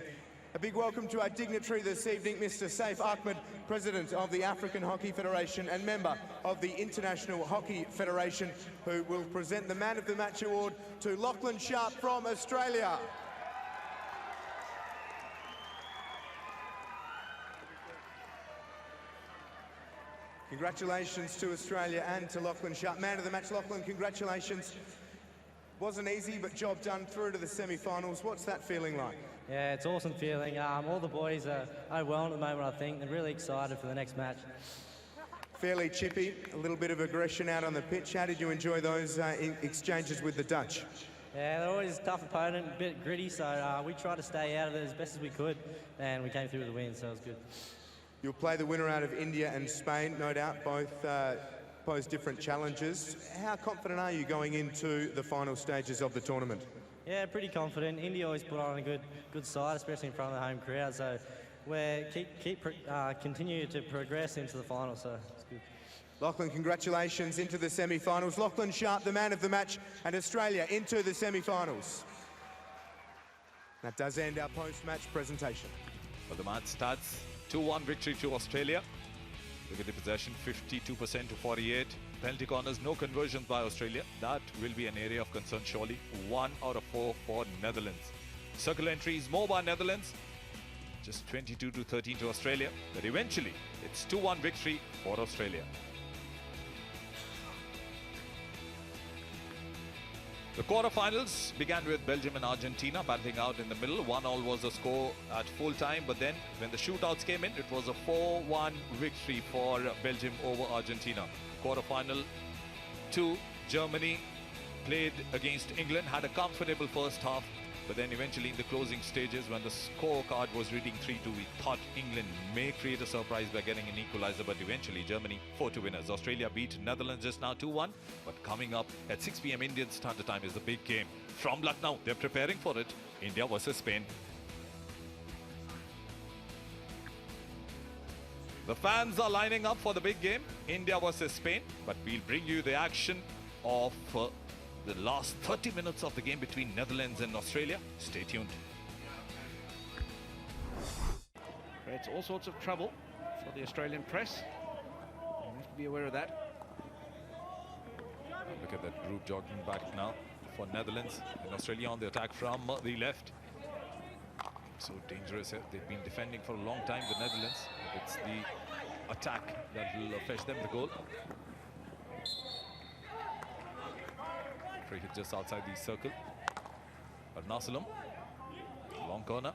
A big welcome to our dignitary this evening, Mr. Saif Ahmed, President of the African Hockey Federation and member of the International Hockey Federation, who will present the Man of the Match Award to Lachlan Sharp from Australia. Congratulations to Australia and to Lachlan Sharp. Man of the match, Lachlan, congratulations. Wasn't easy, but job done, through to the semi-finals. What's that feeling like? Yeah, it's an awesome feeling. All the boys are overwhelmed at the moment, I think. They're really excited for the next match. Fairly chippy, a little bit of aggression out on the pitch. How did you enjoy those exchanges with the Dutch? Yeah, they're always a tough opponent, a bit gritty, so we tried to stay out of it as best as we could, and we came through with the win, so it was good. You'll play the winner out of India and Spain, no doubt. Both pose different challenges. How confident are you going into the final stages of the tournament? Yeah, pretty confident. India always put on a good side, especially in front of the home crowd. So we continue to progress into the final. So it's good. Lachlan, congratulations into the semi-finals. Lachlan Sharp, the man of the match, and Australia into the semi-finals. That does end our post-match presentation. Well, the match starts 2-1 victory to Australia. Look at the possession, 52% to 48. Penalty corners, no conversions by Australia. That will be an area of concern, surely. 1 out of 4 for Netherlands. Circle entries, more by Netherlands. Just 22 to 13 to Australia. But eventually, it's 2-1 victory for Australia. The quarterfinals began with Belgium and Argentina battling out in the middle. 1-1 was the score at full time, but then when the shootouts came in, it was a 4-1 victory for Belgium over Argentina. Quarterfinal 2, Germany played against England, had a comfortable first half, but then eventually in the closing stages, when the scorecard was reading 3-2, we thought England may create a surprise by getting an equalizer, but eventually Germany 4-2 winners. Australia beat Netherlands just now 2-1, but coming up at 6 p.m. Indian Standard Time is the big game. From Lucknow, they're preparing for it. India versus Spain. The fans are lining up for the big game, India versus Spain, but we'll bring you the action of the last 30 minutes of the game between Netherlands and Australia. Stay tuned. Creates all sorts of trouble for the Australian press. You have to be aware of that. Look at that group jogging back now for Netherlands and Australia on the attack from the left. So dangerous here. They've been defending for a long time, the Netherlands. It's the attack that will fetch them the goal. Free hit just outside the circle. Arnasalam, long corner.